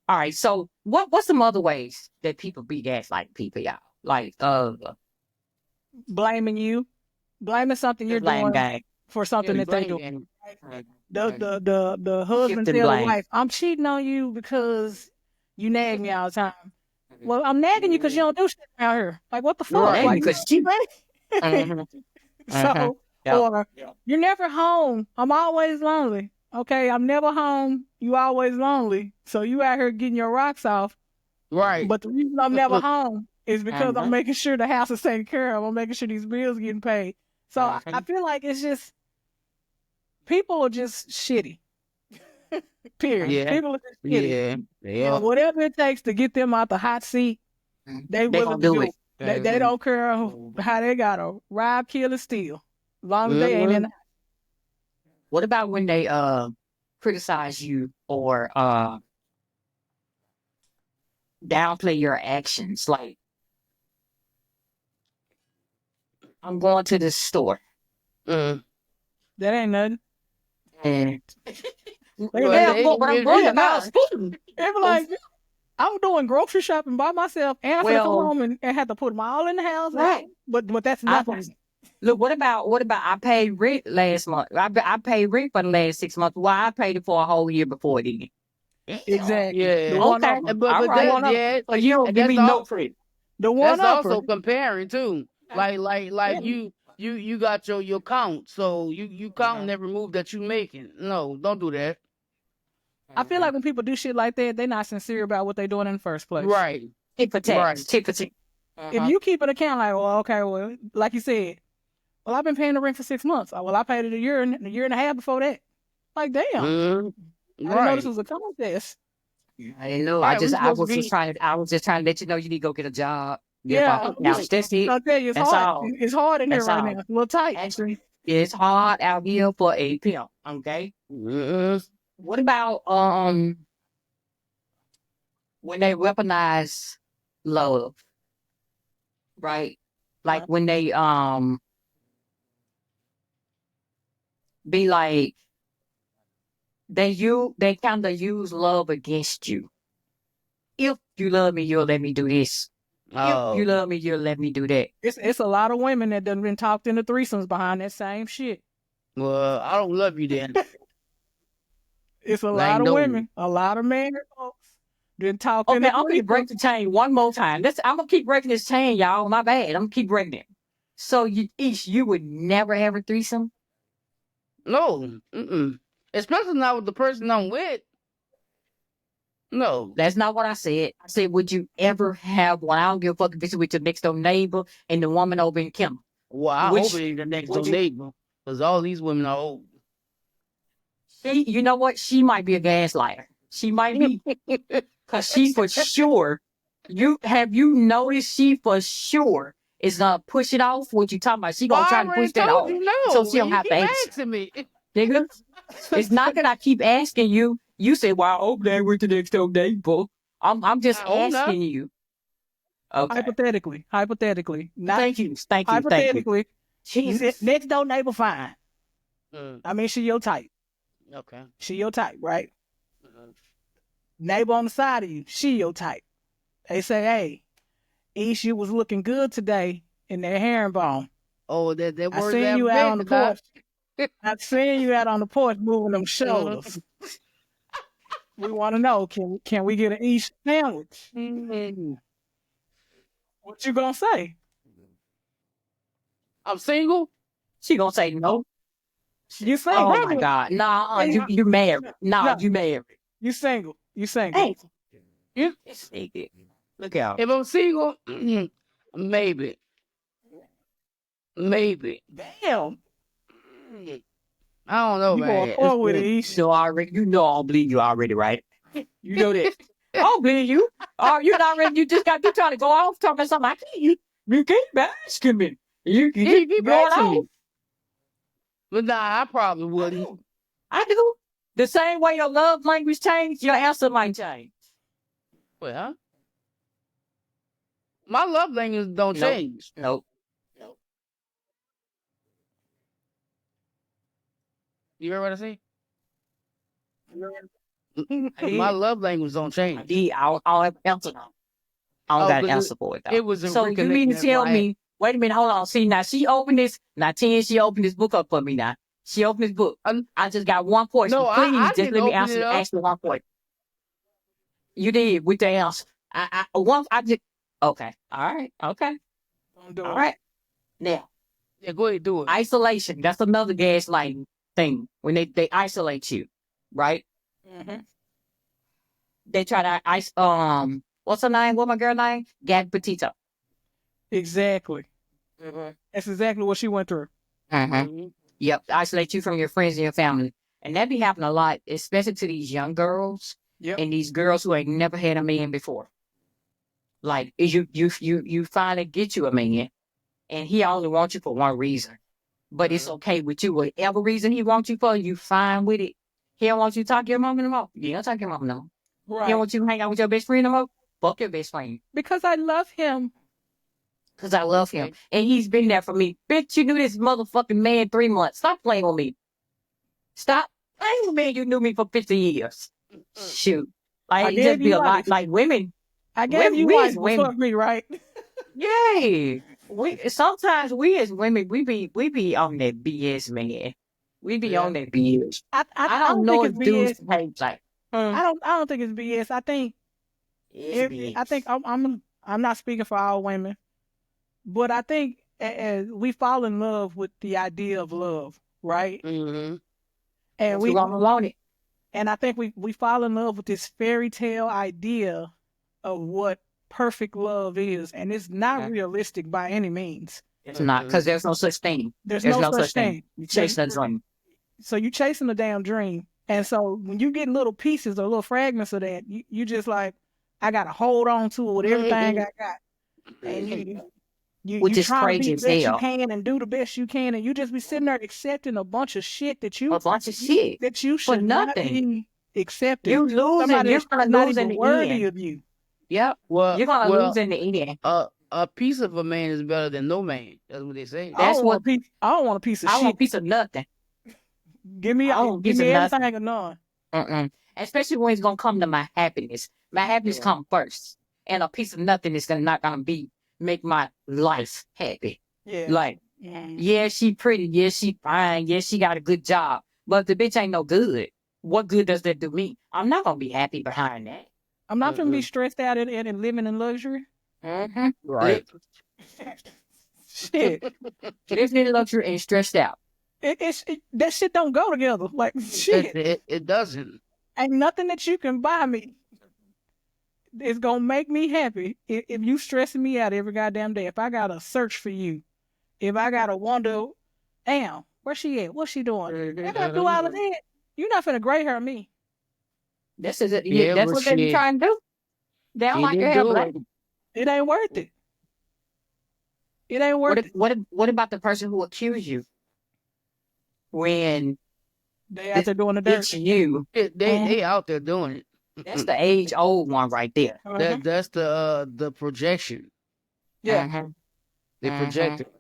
All right, so what's some other ways that people be gaslighting people, y'all? Like Blaming you, blaming something the you're blame doing game. for Yeah, something you that they blame do. game. The husband Shifting tell the blame. wife, I'm cheating on you because you nag me all the time. Well, I'm nagging you because you don't do shit around here. Like, what the fuck? Right. Like, Because she. you so, Yep. or you're never home. I'm always lonely. Okay, I'm never home. You always lonely. So you out here getting your rocks off. Right. But the reason I'm never home is because I'm Mhm. making sure the house is taken care of. I'm making sure these bills getting paid. So I feel like it's just, people are just shitty. Period. Yeah. People are just shitty. Yeah. And Yeah. whatever it takes to get them out the hot seat, they They willing gonna to do do it. it. They don't care how they gotta rob, kill, or steal. As long as they ain't in the What about when they criticize you or downplay your actions? Like, I'm going to this store Mm. that ain't nothing. and They yeah, be but I'm going to buy food. like, I'm doing grocery shopping by myself, and I'm gonna come Well, home and have to put them all in the house. right. But that's I nothing. look. What about I paid rent last month? I paid rent for the last 6 months. Why I paid it for a whole year before then? Exactly. The Yeah. one Okay, upper. But all but The right. that one upper. yeah, So you don't and give me no credit. The one that's upper. also comparing too. Like you got your count. So you counting every move that you making. No, don't do that. I feel like when people do shit like that, they're not sincere about what they're doing in the first place. Right. Tit for tat. Right. Tit for tat. If you keep an account like, well, okay, well, like you said, well, I've been paying the rent for 6 months. Well, I paid it a year and a half before that. Like, damn, Mhm. I didn't know this Right. was a contest. I didn't know. Right. We supposed to be. I was just trying to let you know you need to go get a job. Get Yeah, up off the couch. That's it. I'll tell you, it's That's hard. all. It's hard in here That's right all. now. It's a little tight. Actually, it's hard out here for a pimp. Okay. Mhm. What about when they weaponize love, right? Like when they be like they kind of use love against you. If you love me, you'll let me do this. If you love me, you'll let me do that. It's a lot of women that done been talked into threesomes behind that same shit. Well, I don't love you then. It's a Like, lot of no. women, a lot of married folks been talked Okay, into I'm gonna break the chain one more time. I'm gonna keep breaking this chain, y'all. My bad. I'm gonna keep breaking it. So you would never have a threesome? No. Especially not with the person I'm with. No. That's not what I said. I said, would you ever have one? I don't give a fuck if it's with your next door neighbor and the woman over in Kim. Well, I Which- hope it ain't the next door would you- neighbor. Because all these women are old. You know what? She might be a gaslighter. She might be. Because she for sure, you noticed she for sure is gonna push it off what you talking about. She gonna try to push that off. You no. So she don't You have to keep answer. asking me. Nigga, it's not that I keep asking you. You say, well, I hope they went to the next door neighbor. I'm just I hope not. asking you. Okay. Hypothetically. Not Thank you. hypothetically. Jesus. Next door neighbor fine. Mm, I mean, she your type. okay. She your type, right? Mhm. Neighbor on the side of you, she your type. They say, hey, Ish, you was looking good today in that herringbone. Oh, that I word seen you out on the porch. porch. I seen you out on the porch moving them shoulders. We want to know, can we get an Ish sandwich? What you gonna say? I'm single. She gonna say no. You single? Oh my God. Nah, you married. Nah, No. you married. You single? You single? Hey. You nigga. Look out. If I'm single, maybe. Maybe. Damn. I don't know, You man. going forward with it, Ish? So you know I don't believe you already, right? You know that. I don't believe you. Oh, you not ready. You just got you trying to go off talking about something. You keep asking me. You keep going asking me. off. But nah, I probably wouldn't. I do. The same way your love language changed, your answer might change. Well, my love language don't Nope. change. Nope. You heard what I say? I My did. love language don't I change. did. I'll have an answer now. I don't Oh, got an 'cause answer for it though. It was a So you mean to reconnection tell that I- me? Wait a minute. Hold on. See now, she opened this. Now 10, she opened this book up for me. Now she opened this book. I just got one question. No, Please, I just didn't let me open it up. ask you one question. You did with the answer. I just. Okay. All right. Okay. Don't do All it. right. Now, Yeah, go ahead, do it. isolation. That's another gaslighting thing. When they isolate you, right? Mm-hmm. They try to what's her name? What my girl name? Gab Petito. Exactly. That's exactly what she went through. Mhm. Yep, isolate you from your friends and your family. And that be happening a lot, especially to these young girls Yep. and these girls who ain't never had a man before. Like you finally get you a man and he only wants you for one reason. But it's okay with you. Whatever reason he wants you for, you fine with it. He don't want you to talk to your mom no more. You don't talk to your mom no more. He don't Right. want you to hang out with your best friend no more. Fuck your best friend. Because I love him. Because I love him. And he's been there for me. Bitch, you knew this motherfucking man 3 months. Stop playing with me. Stop playing with me. You knew me for 50 years. Shoot. I Like, it gave just be you a lot. life. Like, women. I gave you we life as to women. fuck me, right? Yay. Sometimes we as women, we be on that BS, man. We be Yeah. on that BS. I I don't know if think it's dudes BS. behave like I don't think it's BS. I think it's BS. I think I'm not speaking for all women, but I think as we fall in love with the idea of love, right? Mhm. And we want it. and I think we fall in love with this fairy tale idea of what perfect love is, and it's not Okay. realistic by any means. It's not, because there's no such thing. There's no such thing. You chase that dream. So you chasing a damn dream, and so when you get little pieces or little fragments of that, you just like, I gotta hold on to it with everything I got, and you Which is try to crazy be as the best you hell. can and do the best you can, and you just be sitting there accepting a bunch of shit that you A bunch of shit. that you should not nothing. be accepting. You losing. Somebody You're that's not losing even the worthy end. of you. Yep. Well, You're gonna well, lose in the end. a piece of a man is better than no man. That's what they say. I That's don't want a piece. I don't want a piece of I shit. want a piece of nothing. Give me I want a piece of everything nothing. or none. Especially when it's gonna come to my happiness. My happiness come first, and a piece of nothing is not gonna make my life happy. Yeah. Like, yeah, she pretty. Yeah, she fine. Yeah, she got a good job. But if the bitch ain't no good, what good does that do me? I'm not gonna be happy behind that. I'm not gonna be stressed out and living in luxury. Right. Shit. Living in luxury and stressed out. That shit don't go together. Like shit. It doesn't. Ain't nothing that you can buy me is gonna make me happy if you stressing me out every goddamn day. If I gotta search for you, if I gotta wonder, damn, where she at? What's she doing? I gotta do all of that. You're not finna gray hair me. That's what they but be trying to do. They don't she like your didn't hair do black. it. It ain't worth it. It ain't worth it. What about the person who accused you when They out there doing the dirt. it's you? They out there doing it. That's the age old one right there. That's the projection. Yeah. They project it.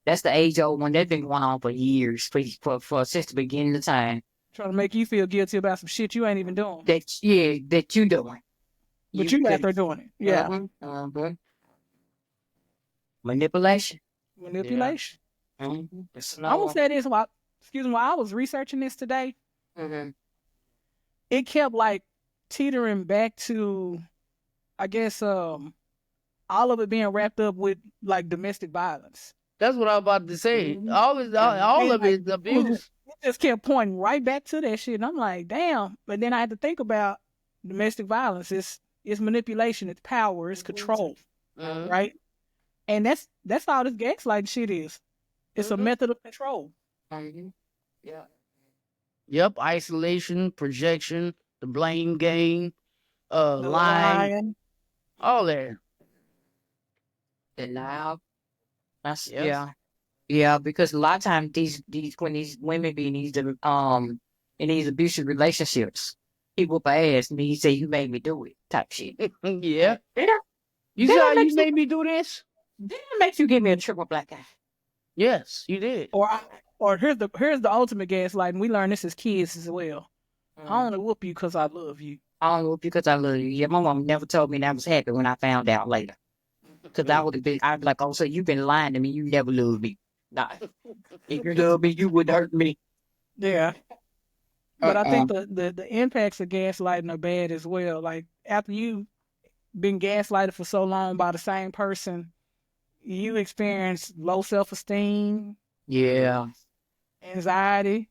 That's the age old one. That's been going on for years, for since the beginning of time. Trying to make you feel guilty about some shit you ain't even doing. That you doing. But you out there doing it. Yeah. Manipulation. Manipulation. I'm gonna say this while I was researching this today. It kept like teetering back to, I guess, all of it being wrapped up with like domestic violence. That's what I was about to say. All of it is abuse. It just kept pointing right back to that shit. And I'm like, damn. But then I had to think about domestic violence. It's manipulation, it's power, it's control. Right? And that's all this gaslighting shit is. It's a method of control. Yeah. Yep, isolation, projection, the blame game, lying, all that. Denial. Yeah, because a lot of times when these women be in these abusive relationships, he whoop her ass and he say you made me do it type shit. Yeah. Yeah. You saw you made me do this? Didn't it make you give me a triple black eye? Yes, you did. Or here's the ultimate gaslighting. We learned this as kids as well. I only whoop you because I love you. I only whoop you because I love you. Yeah, my mom never told me, and I was happy when I found out later. Because I'd be like, oh, so you've been lying to me. You never loved me. Nah. If you loved me, you would hurt me. Yeah. But I think the impacts of gaslighting are bad as well. Like, after you've been gaslighted for so long by the same person, you experience low self-esteem. Yeah. Anxiety.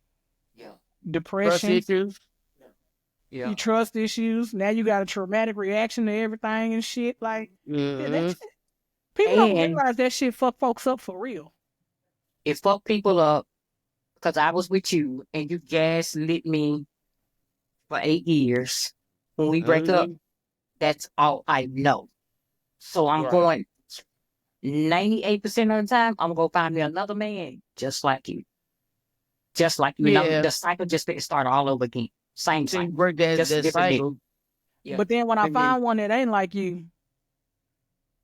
Yeah. Depression. Trust issues. Yeah. You trust issues. Now you got a traumatic reaction to everything and shit. Like, that shit, people don't realize that shit fuck folks up for real. It fucked people up because I was with you and you gaslit me for 8 years. When we break up, that's all I know. So I'm going 98% of the time, I'm going to find me another man just like you. Just like you. Yeah. The cycle just start all over again. Same So you cycle. break that cycle. Yeah. But then when I find one that ain't like you,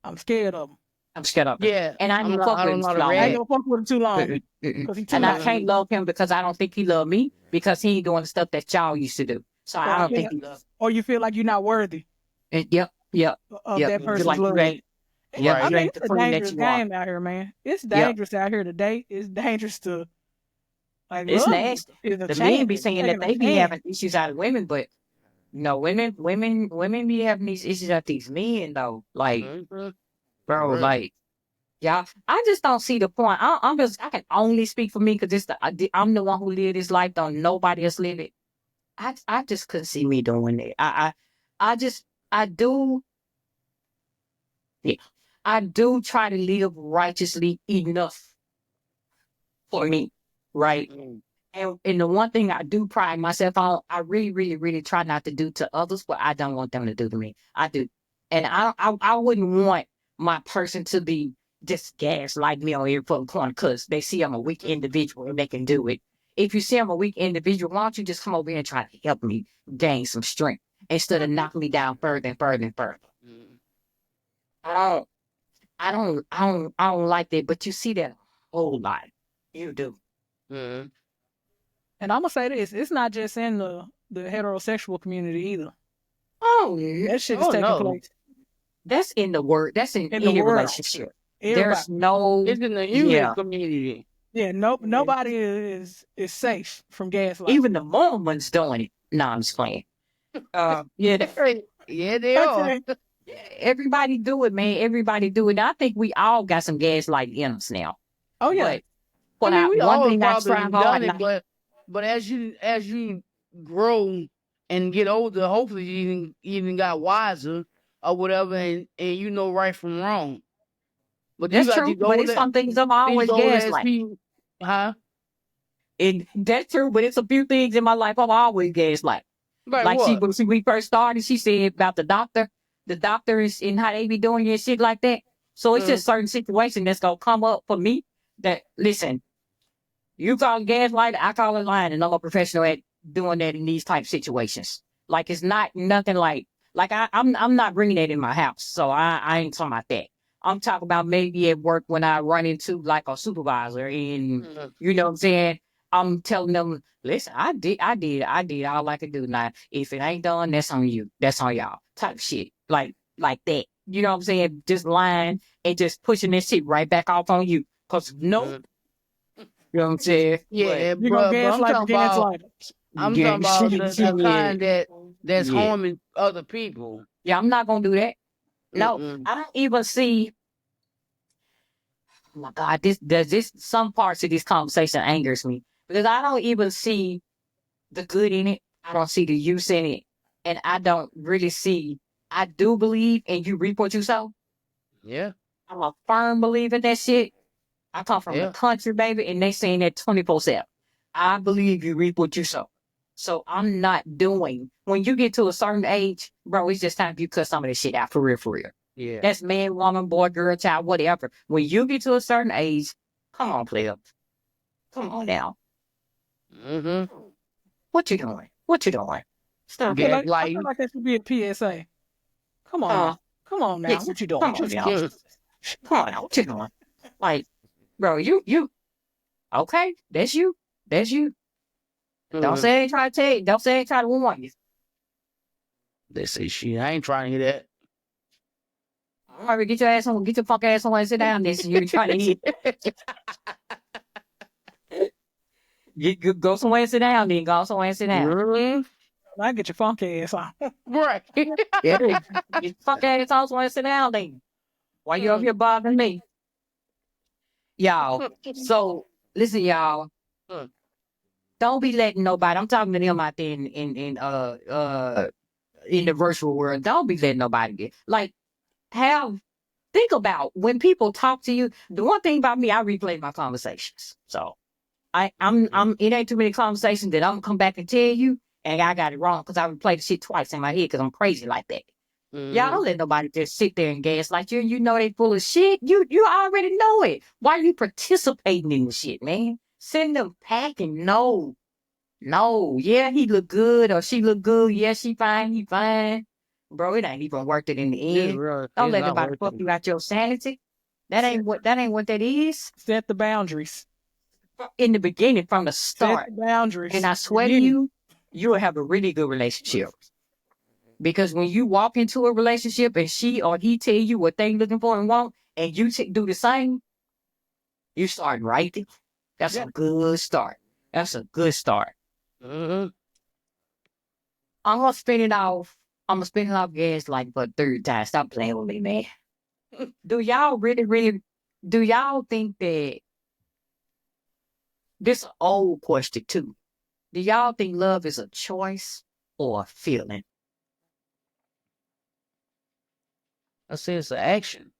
I'm scared of him. I'm scared of him. Yeah. And I ain't gonna fuck with him too long. I ain't gonna fuck with him too long. And I can't love him because I don't think he love me because he ain't doing the stuff that y'all used to do. So I don't think he loves. Or you feel like you're not worthy. Yep. Of that person's like love. Yeah, I you mean, ain't it's the a queen dangerous that you are. game out here, man. It's dangerous out here today. It's dangerous to, like, It's love nasty. is a The chance. men be saying that they be Taking a having issues out of women, but no, women be having these issues out these men though. Like, bro, like, yeah, I just don't see the point. I can only speak for me because I'm the one who lived this life. Don't nobody else live it. I just couldn't see me doing it. I do try to live righteously enough for me, right? And the one thing I do pride myself on, I really, really, really try not to do to others what I don't want them to do to me. I do. And I wouldn't want my person to be just gaslight me on every fucking corner because they see I'm a weak individual and they can do it. If you see I'm a weak individual, why don't you just come over here and try to help me gain some strength? instead of knocking me down further and further and further. Mm. I don't like that, but you see that a whole lot. You do. Mm. And I'm gonna say this: it's not just in the heterosexual community either. Oh, yeah. That shit is Oh, taking no. place That's in the word. That's in in the any world. relationship. Everybody. There's no. It's in the human Yeah. community. Yeah, nobody is safe from gaslighting. Even the Mormons doing it. No, I'm just playing. Yeah, Yeah, they are. Okay. everybody do it, man. Everybody do it. I think we all got some gaslight in us now. Oh yeah. But I mean, we one all thing I probably try done hard, it, but as you grow and get older, hopefully you even got wiser or whatever, and you know right from wrong. But that's you got true. But it's some things I'm always these old ass gaslight. people, huh? And that's true, but it's a few things in my life I'm always gaslight. Like Like what? when we first started, she said about the doctor. The doctor is and how they be doing your shit like that. So it's just certain situations that's gonna come up for me that listen, you call it gaslight, I call it lying, and I'm a professional at doing that in these type situations. Like it's not nothing like I'm not bringing that in my house, so I ain't talking about that. I'm talking about maybe at work when I run into like a supervisor and you know what I'm saying. I'm telling them, listen, I did all I could do. Now, if it ain't done, that's on you. That's on y'all. Type shit. Like that. You know what I'm saying? Just lying and just pushing this shit right back off on you. Cause no, you know what I'm saying? Yeah, You gonna but gaslight the gaslighter. I'm Yeah, talking about the kind that's Yeah. harming other people. Yeah, I'm not gonna do that. No, Mm-mm. I don't even see. Oh my God, this some parts of this conversation angers me because I don't even see the good in it. I don't see the use in it, and I don't really see. I do believe, and you reap what you sow. Yeah, I'm a firm believer in that shit. I come from the yeah. country, baby, and they saying that 24/7. I believe you reap what you sow. So I'm not doing. When you get to a certain age, bro, it's just time for you to cut some of this shit out for real, for real. Yeah. That's man, woman, boy, girl, child, whatever. When you get to a certain age, come on, player. Come on now. Mm-hmm. What you doing? What you doing? Stop I it. feel like that should be a PSA. Come on now. Come on now. Yes, What you doing? come on now. Come on now. What you doing? Like, bro, you. Okay, that's you. That's you. Don't say I ain't trying to tell you. Don't say I ain't trying to warn you. They say shit. I ain't trying to hear that. All right, get your ass on, get your fuck ass on and sit down. This you're trying to eat. Go somewhere and sit down. Then go somewhere and sit down. Mm-hmm. I get your funky ass on. Right. Yeah, get your fuck ass on somewhere and sit down. Then why you over here bothering me, y'all? So listen, y'all. Don't be letting nobody. I'm talking to them out there in the virtual world. Don't be letting nobody get like think about when people talk to you. The one thing about me, I replay my conversations. So I'm it ain't too many conversations that I'm gonna come back and tell you, and I got it wrong because I replay the shit twice in my head because I'm crazy like that. Y'all don't let nobody just sit there and gaslight you. You know they full of shit. You already know it. Why are you participating in the shit, man? Send them packing. No. Yeah, he look good or she look good. Yeah, she fine. He fine. Bro, it ain't even worth it in the end. Don't let nobody fuck you out your sanity. That ain't what that is. Set the boundaries. In the beginning, from the start. Set the boundaries. And I swear to you, you will have a really good relationship. Because when you walk into a relationship and she or he tell you what they looking for and want, and you do the same, you start right there. That's a good start. That's a good start. Mm-hmm. I'm gonna spin it off gas like for the third time. Stop playing with me, man. Do y'all really do y'all think that this old question too? Do y'all think love is a choice or a feeling? I say it's an action.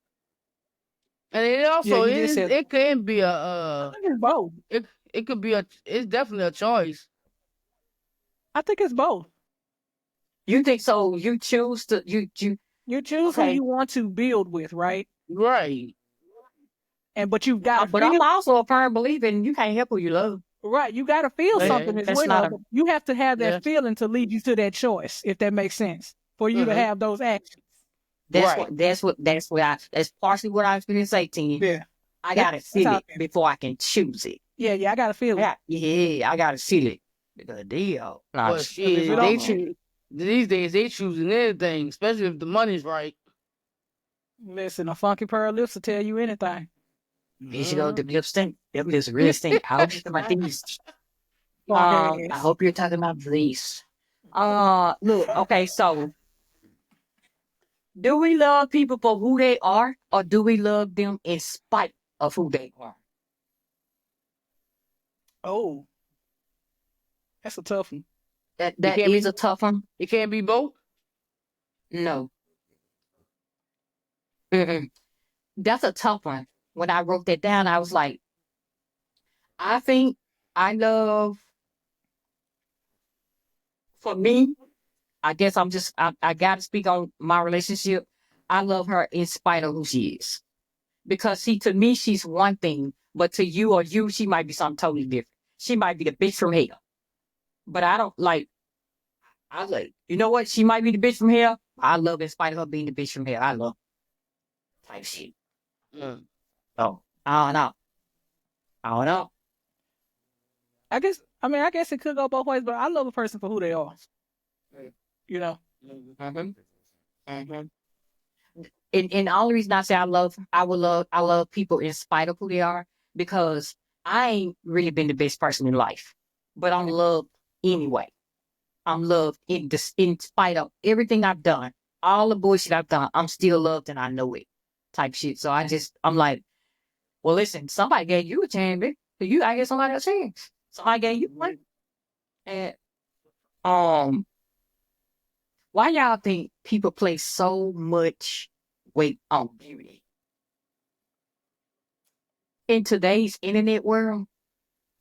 And it also it can be I think it's both. it could be it's definitely a choice. I think it's both. You think so? You choose to you choose who you want to build with, right? Right. But you've got but I'm also a firm believer in you can't help who you love. Right, you got to feel Yeah, something as that's well. not a- But you have to have that Yeah. feeling to lead you to that choice, if that makes sense, for you to Mhm. have those actions. That's Right. that's partially what I was going to say to you. Yeah, I Yeah, gotta that's feel how it it is. before I can choose it. yeah, I got to feel it. I gotta feel it. The deal. But if shit, you they don't- choose these days. They choosing anything, especially if the money's right. Listen, a funky pair of lips will tell you anything. You should go to the lip stink. Them lips really stink. I hope my things. Funky I ass. hope you're talking about these. Look, okay, so do we love people for who they are, or do we love them in spite of who they are? Oh, that's a tough one. That can't is be- a tough one. It can't be both. No. Mm-mm. That's a tough one. When I wrote that down, I was like, I think I love, for me, I guess I got to speak on my relationship. I love her in spite of who she is. Because, see, to me, she's one thing, but to you or you, she might be something totally different. She might be the bitch from hell. But I don't like, you know what? She might be the bitch from hell. I love in spite of her being the bitch from hell. I love type shit. Mm. Oh, I don't know. I don't know. I guess it could go both ways, but I love a person for who they are. You know, Mm-hmm. Mm-hmm. And the only reason I say I love people in spite of who they are, because I ain't really been the best person in life, but I'm loved anyway. I'm loved in spite of everything I've done, all the bullshit I've done. I'm still loved and I know it, type shit. So I'm like, well, listen, somebody gave you a chance, bitch. So I get somebody else a chance. Somebody gave you one. And why y'all think people place so much weight on beauty in today's internet world?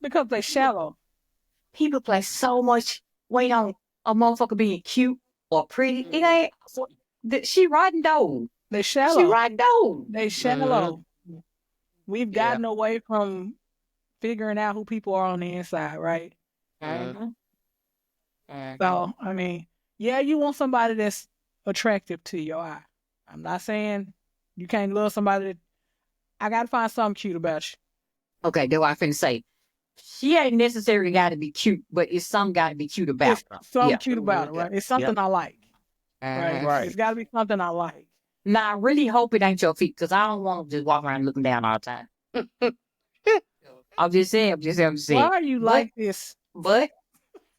because they shallow. People place so much weight on a motherfucker being cute or pretty. It ain't. She riding though. They She shallow. riding though. They shallow. We've Yeah. gotten away from figuring out who people are on the inside, right? Mhm. So, I mean, yeah, you want somebody that's attractive to your eye. I'm not saying you can't love somebody that I gotta find something cute about you. Okay, that's what I finna say. She ain't necessarily got to be cute, but it's some got to be cute about It's her. something Yeah. cute about it, right? It's something I like. Right? Right. It's gotta be something I like. Now, I really hope it ain't your feet, because I don't want to just walk around looking down all the time. I'm just saying. Why are you But- like this? But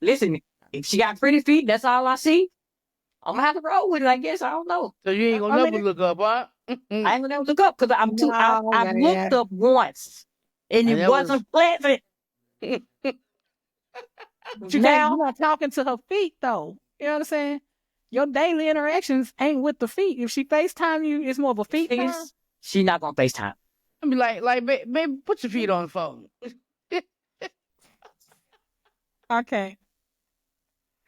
listen, if she got pretty feet, that's all I see. I'm gonna have to roll with it, I guess. I don't know. So you ain't gonna I mean, never look up, huh? I ain't gonna look up because I'm too. No, I've man. looked up once, and And it that was- wasn't pleasant. But you can't, Now, you're not talking to her feet though. You know what I'm saying? Your daily interactions ain't with the feet. If she FaceTime you, it's more of a feet time. she's not gonna FaceTime. I be like, baby, put your feet on the phone. Okay.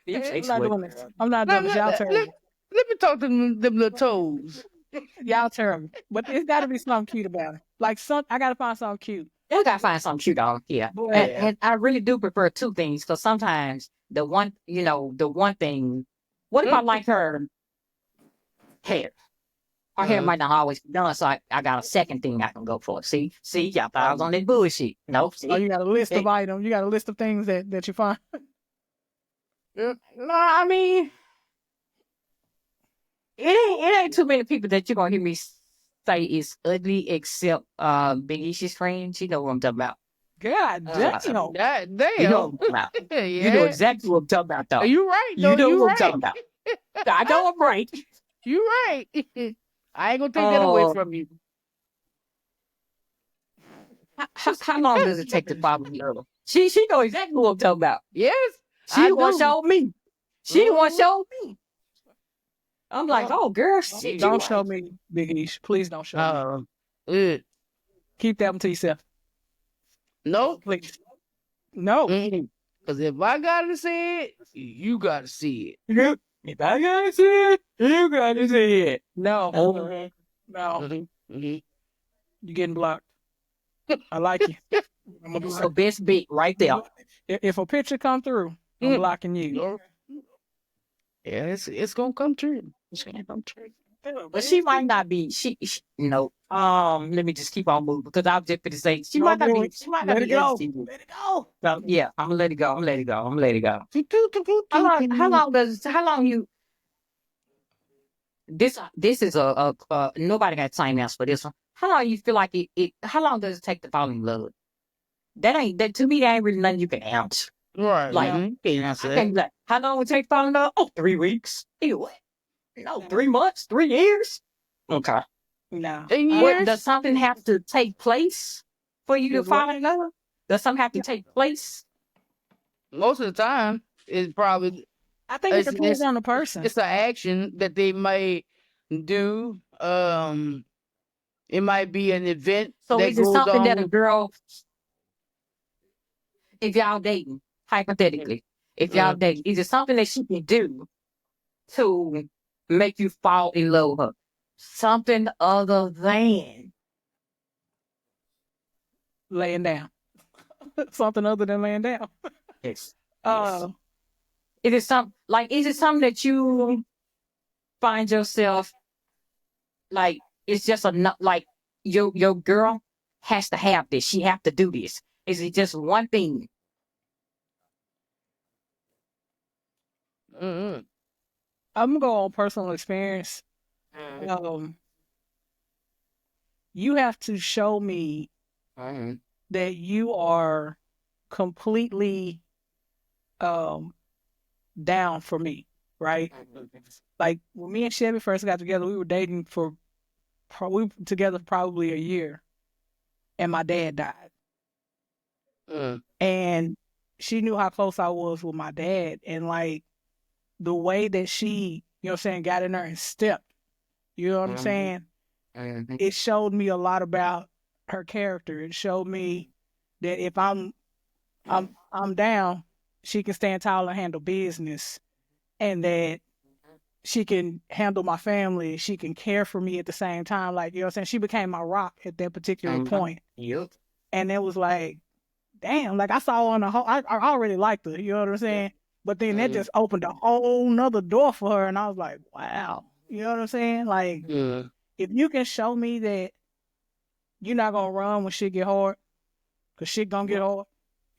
I'm not doing this. I'm not Let, doing this. Y'all let, terrible. let me talk to them little toes. Y'all terrible. But it's gotta be something cute about it. Like I gotta find something cute. You gotta find something cute on. Yeah, Boy, and I really do prefer two things, because sometimes the one thing. What if I like her hair? Her hair might not always be done, so I got a second thing I can go for. See, y'all thought I was on that bullshit. No, see. Oh, you got a list of items. You got a list of things that you find. No, I mean, it ain't too many people that you're gonna hear me say is ugly, except Big Ishi's friend. She know what I'm talking about. God damn. God damn. You know what I'm talking about. Yeah. You know exactly what I'm talking about, though. Are you right, though? You know you what I'm right. talking about. I know I'm right. You right. I ain't gonna take that away from you. How long does it take to follow me? She know exactly what I'm talking about. Yes. She I the one do. showed me. She the one showed me. I'm like, oh, girl, shit, Don't you show right. me, Big Ish. Please don't show me. Good. Keep that one to yourself. No. Please. No. Because if I gotta see it, you gotta see it. If I gotta see it, you gotta see it. No. Oh. No. Mhm. You're getting blocked. I like you. So best bet right there. If a picture come through, I'm blocking you. Yeah, it's gonna come true. It's gonna come true. But she might not be. Let me just keep on moving because I'm just gonna say she might not be. She might not Let be. it go. HTV. Let it go. So, yeah, I'm gonna let it go. I'm gonna let it go. I'm gonna let it go. How long you? This is a nobody got time else for this one. How long you feel like it? How long does it take to fall in love? That to me. That ain't really nothing you can answer. Right. Like, Can't answer I that. can't be like, how long would it take to fall in love? Oh, 3 weeks. What? No, 3 months, 3 years. Okay. No. 10 What, years. does something have to take place for you to Does what? fall in love? Does something have to take place? Most of the time, it's probably I think it depends on the person. it's an action that they might do. It might be an event So that is it goes something that a on. girl, if y'all dating, hypothetically, if y'all dating, is it something that she can do to make you fall in love with her? Something other than Laying down. Something other than laying down. yes. Is it something that you find yourself like it's just enough like your girl has to have this, she have to do this? Is it just one thing? I'm gonna go on personal experience. You have to show me that you are completely down for me, right? Like when me and Chevy first got together, we were dating we were together probably a year, and my dad died. And she knew how close I was with my dad, and like the way that she, you know what I'm saying, got in there and stepped, you know what I'm saying? It showed me a lot about her character. It showed me that if I'm down, she can stand tall and handle business, and that she can handle my family. She can care for me at the same time. Like, you know what I'm saying? She became my rock at that particular point. Yep. And it was like, damn, like I saw on the whole, I already liked her, you know what I'm saying? But then that just opened a whole nother door for her. And I was like, wow, you know what I'm saying? Like, if you can show me that you're not going to run when shit get hard, because shit going to get hard,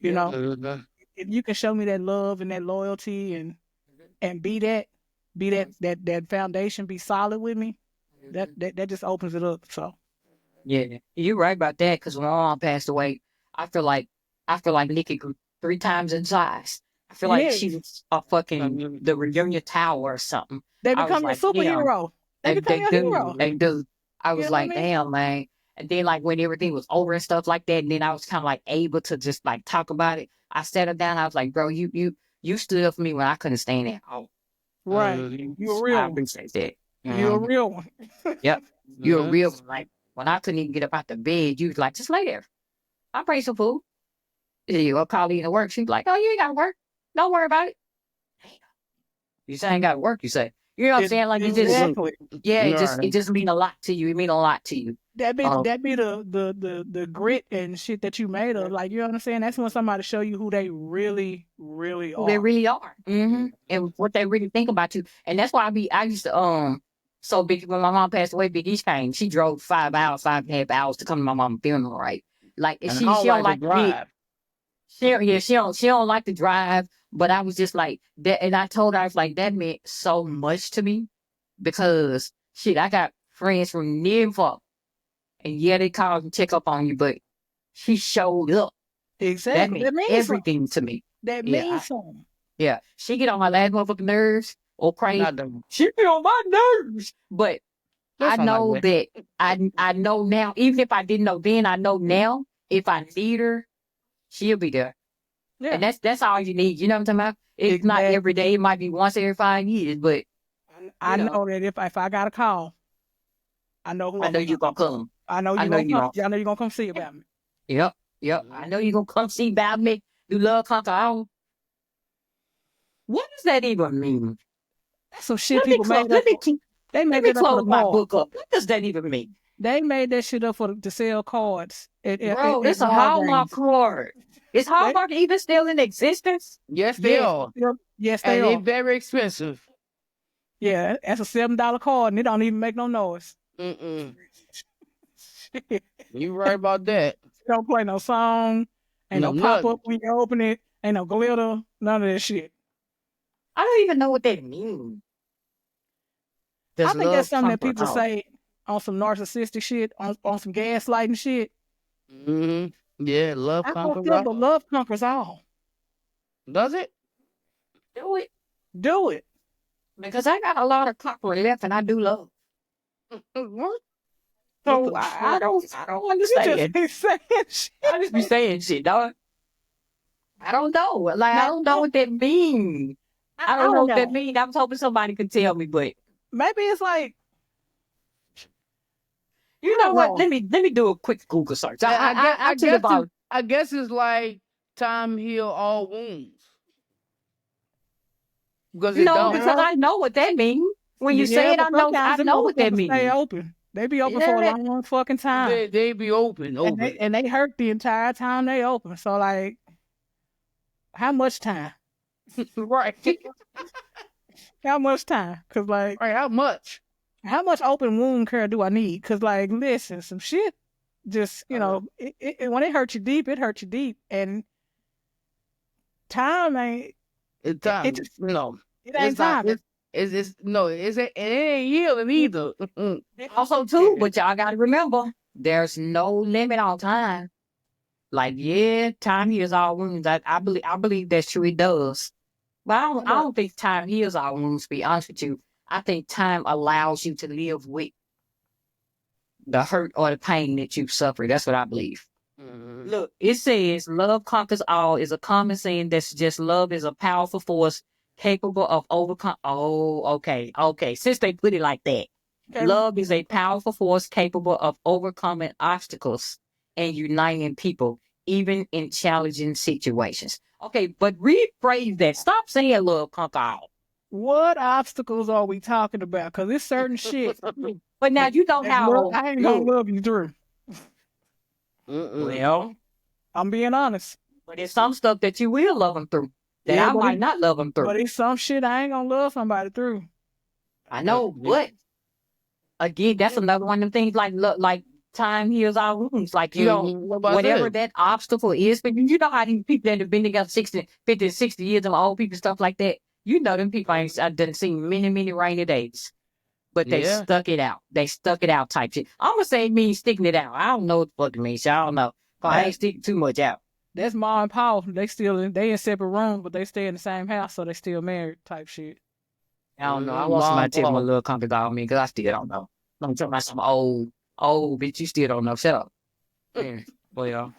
you know? If you can show me that love and that loyalty and be that foundation, be solid with me, that just opens it up. So Yeah, you're right about that. Because when my mom passed away, I feel like Nikki grew 3 times in size. I feel like she's a fucking the reunion tower or something. They I was become your like, damn. superhero. They become your hero. They do. I was You know like, what I mean? damn, man. And then like when everything was over and stuff like that, and then I was kind of like able to just like talk about it. I sat her down. I was like, bro, you stood up for me when I couldn't stand at home. Right. You're a real I one. appreciate that. You're a real one. Yep. You're a real one. Like when I couldn't even get up out the bed, you was like, just lay there. I'll bring some food. You'll call you to work. She's like, oh, you ain't got to work. Don't worry about it. You say I ain't got to work. You say, you know what I'm saying? Like Exactly. it just mean a lot to you. It mean a lot to you. That be the grit and shit that you made of. Like, you know what I'm saying? That's when somebody show you who they really, really are. Who they really are. And what they really think about you. And that's why I used to, so big, when my mom passed away, Big East came, she drove 5.5 hours to come to my mom's funeral, right? Like, and she don't like to drive. She don't like to drive, but I was just like that. And I told her, I was like, that meant so much to me because shit, I got friends from near and far. And yeah, they called and check up on you, but she showed up. Exactly. That means everything to me. That means something. Yeah. She get on my last motherfucking nerves or crazy. She get on my nerves. But I know that I know now, even if I didn't know then, I know now if I need her, she'll be there. Yeah. And that's all you need. You know what I'm talking about? It's not every day. It might be once every 5 years, but I know that if I got a call, I know who I know you're gonna come. I know you're gonna come see about me. Yep. I know you're gonna come see about me. You love conquer all. What does that even mean? That's some shit people made up. They made it up for the my book up. What does that even mean? They made that shit up to sell cards. Bro, this a Hallmark card. Is Hallmark even still in existence? Yes, they are. Yes, And they they're are. very expensive. Yeah, that's a $7 card, and it don't even make no noise. You right about that. Don't play no song. Ain't no pop up when you open it. Ain't no glitter. None of that shit. I don't even know what that means. I think that's something that people say on some narcissistic shit, on some gaslighting shit. Yeah, love conquers all. But love conquers all. Does it? Do it. Do it. Because I got a lot of copper left, and I do love. What? So I don't understand. You just be saying shit. I just be saying shit, dog. I don't know. Like, I don't know what that means. I don't know what that means. I was hoping somebody could tell me, but maybe it's like, you know what? Let me do a quick Google search. I guess it's like time heal all wounds. Because because I know what that means. When you say it, I know what that means. Stay open. They be open for a long fucking time. They be open. And they hurt the entire time they open. So like, how much time? Right. How much time? Cause like, right, how much open wound care do I need? Cause like, listen, some shit just, know, when it hurts you deep, it hurts you deep. And time ain't. It's time. It ain't time. It ain't healing either. Also, too, but y'all got to remember, there's no limit on time. Like, yeah, time heals all wounds. I believe that's true. It does. But I don't think time heals all wounds, to be honest with you. I think time allows you to live with the hurt or the pain that you've suffered. That's what I believe. Look, it says love conquers all is a common saying that suggests love is a powerful force capable of overcome. Oh, okay. Since they put it like that, love is a powerful force capable of overcoming obstacles and uniting people, even in challenging situations. Okay, but rephrase that. Stop saying love conquers all. What obstacles are we talking about? Because it's certain shit. But now you know how. I ain't gonna love you through. Well, I'm being honest. But there's some stuff that you will love them through that I might not love them through. But it's some shit I ain't gonna love somebody through. I know, but again, that's another one of them things like time heals all wounds. Like, you know, whatever that obstacle is, but you know how these people that have been together 50, 60 years, them old people, stuff like that, you know them people ain't done seen many, many rainy days. But they stuck it out. They stuck it out type shit. I'm going to say it means sticking it out. I don't know what the fuck it means. I don't know. I ain't sticking too much out. That's Ma and Pa. They in separate rooms, but they stay in the same house, so they still married type shit. I don't know. I want somebody to tell my little company dog me, because I still don't know. I'm talking about some old bitch. You still don't know. Shut up. Well,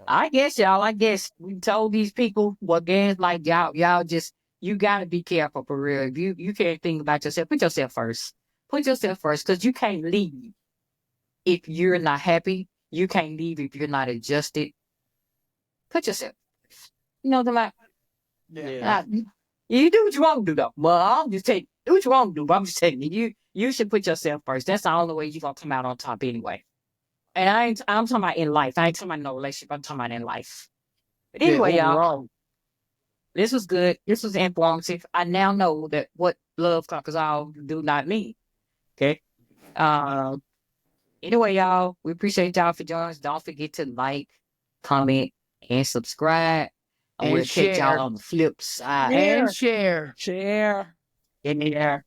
I guess we told these people what games like y'all just, you got to be careful for real. If you can't think about yourself, put yourself first. Put yourself first, because you can't leave if you're not happy. You can't leave if you're not adjusted. Put yourself first. You know what I'm saying? You do what you want to do, though. Well, I'll just do what you want to do, but I'm just telling you should put yourself first. That's the only way you're going to come out on top anyway. And I'm talking about in life. I ain't talking about no relationship. I'm talking about in life. But anyway, y'all. This was good. This was informative. I now know that what love conquers all do not mean. Okay. Anyway, y'all, we appreciate y'all for joining us. Don't forget to like, comment, and subscribe. And we'll catch y'all on the flip side. And share. Share. In there.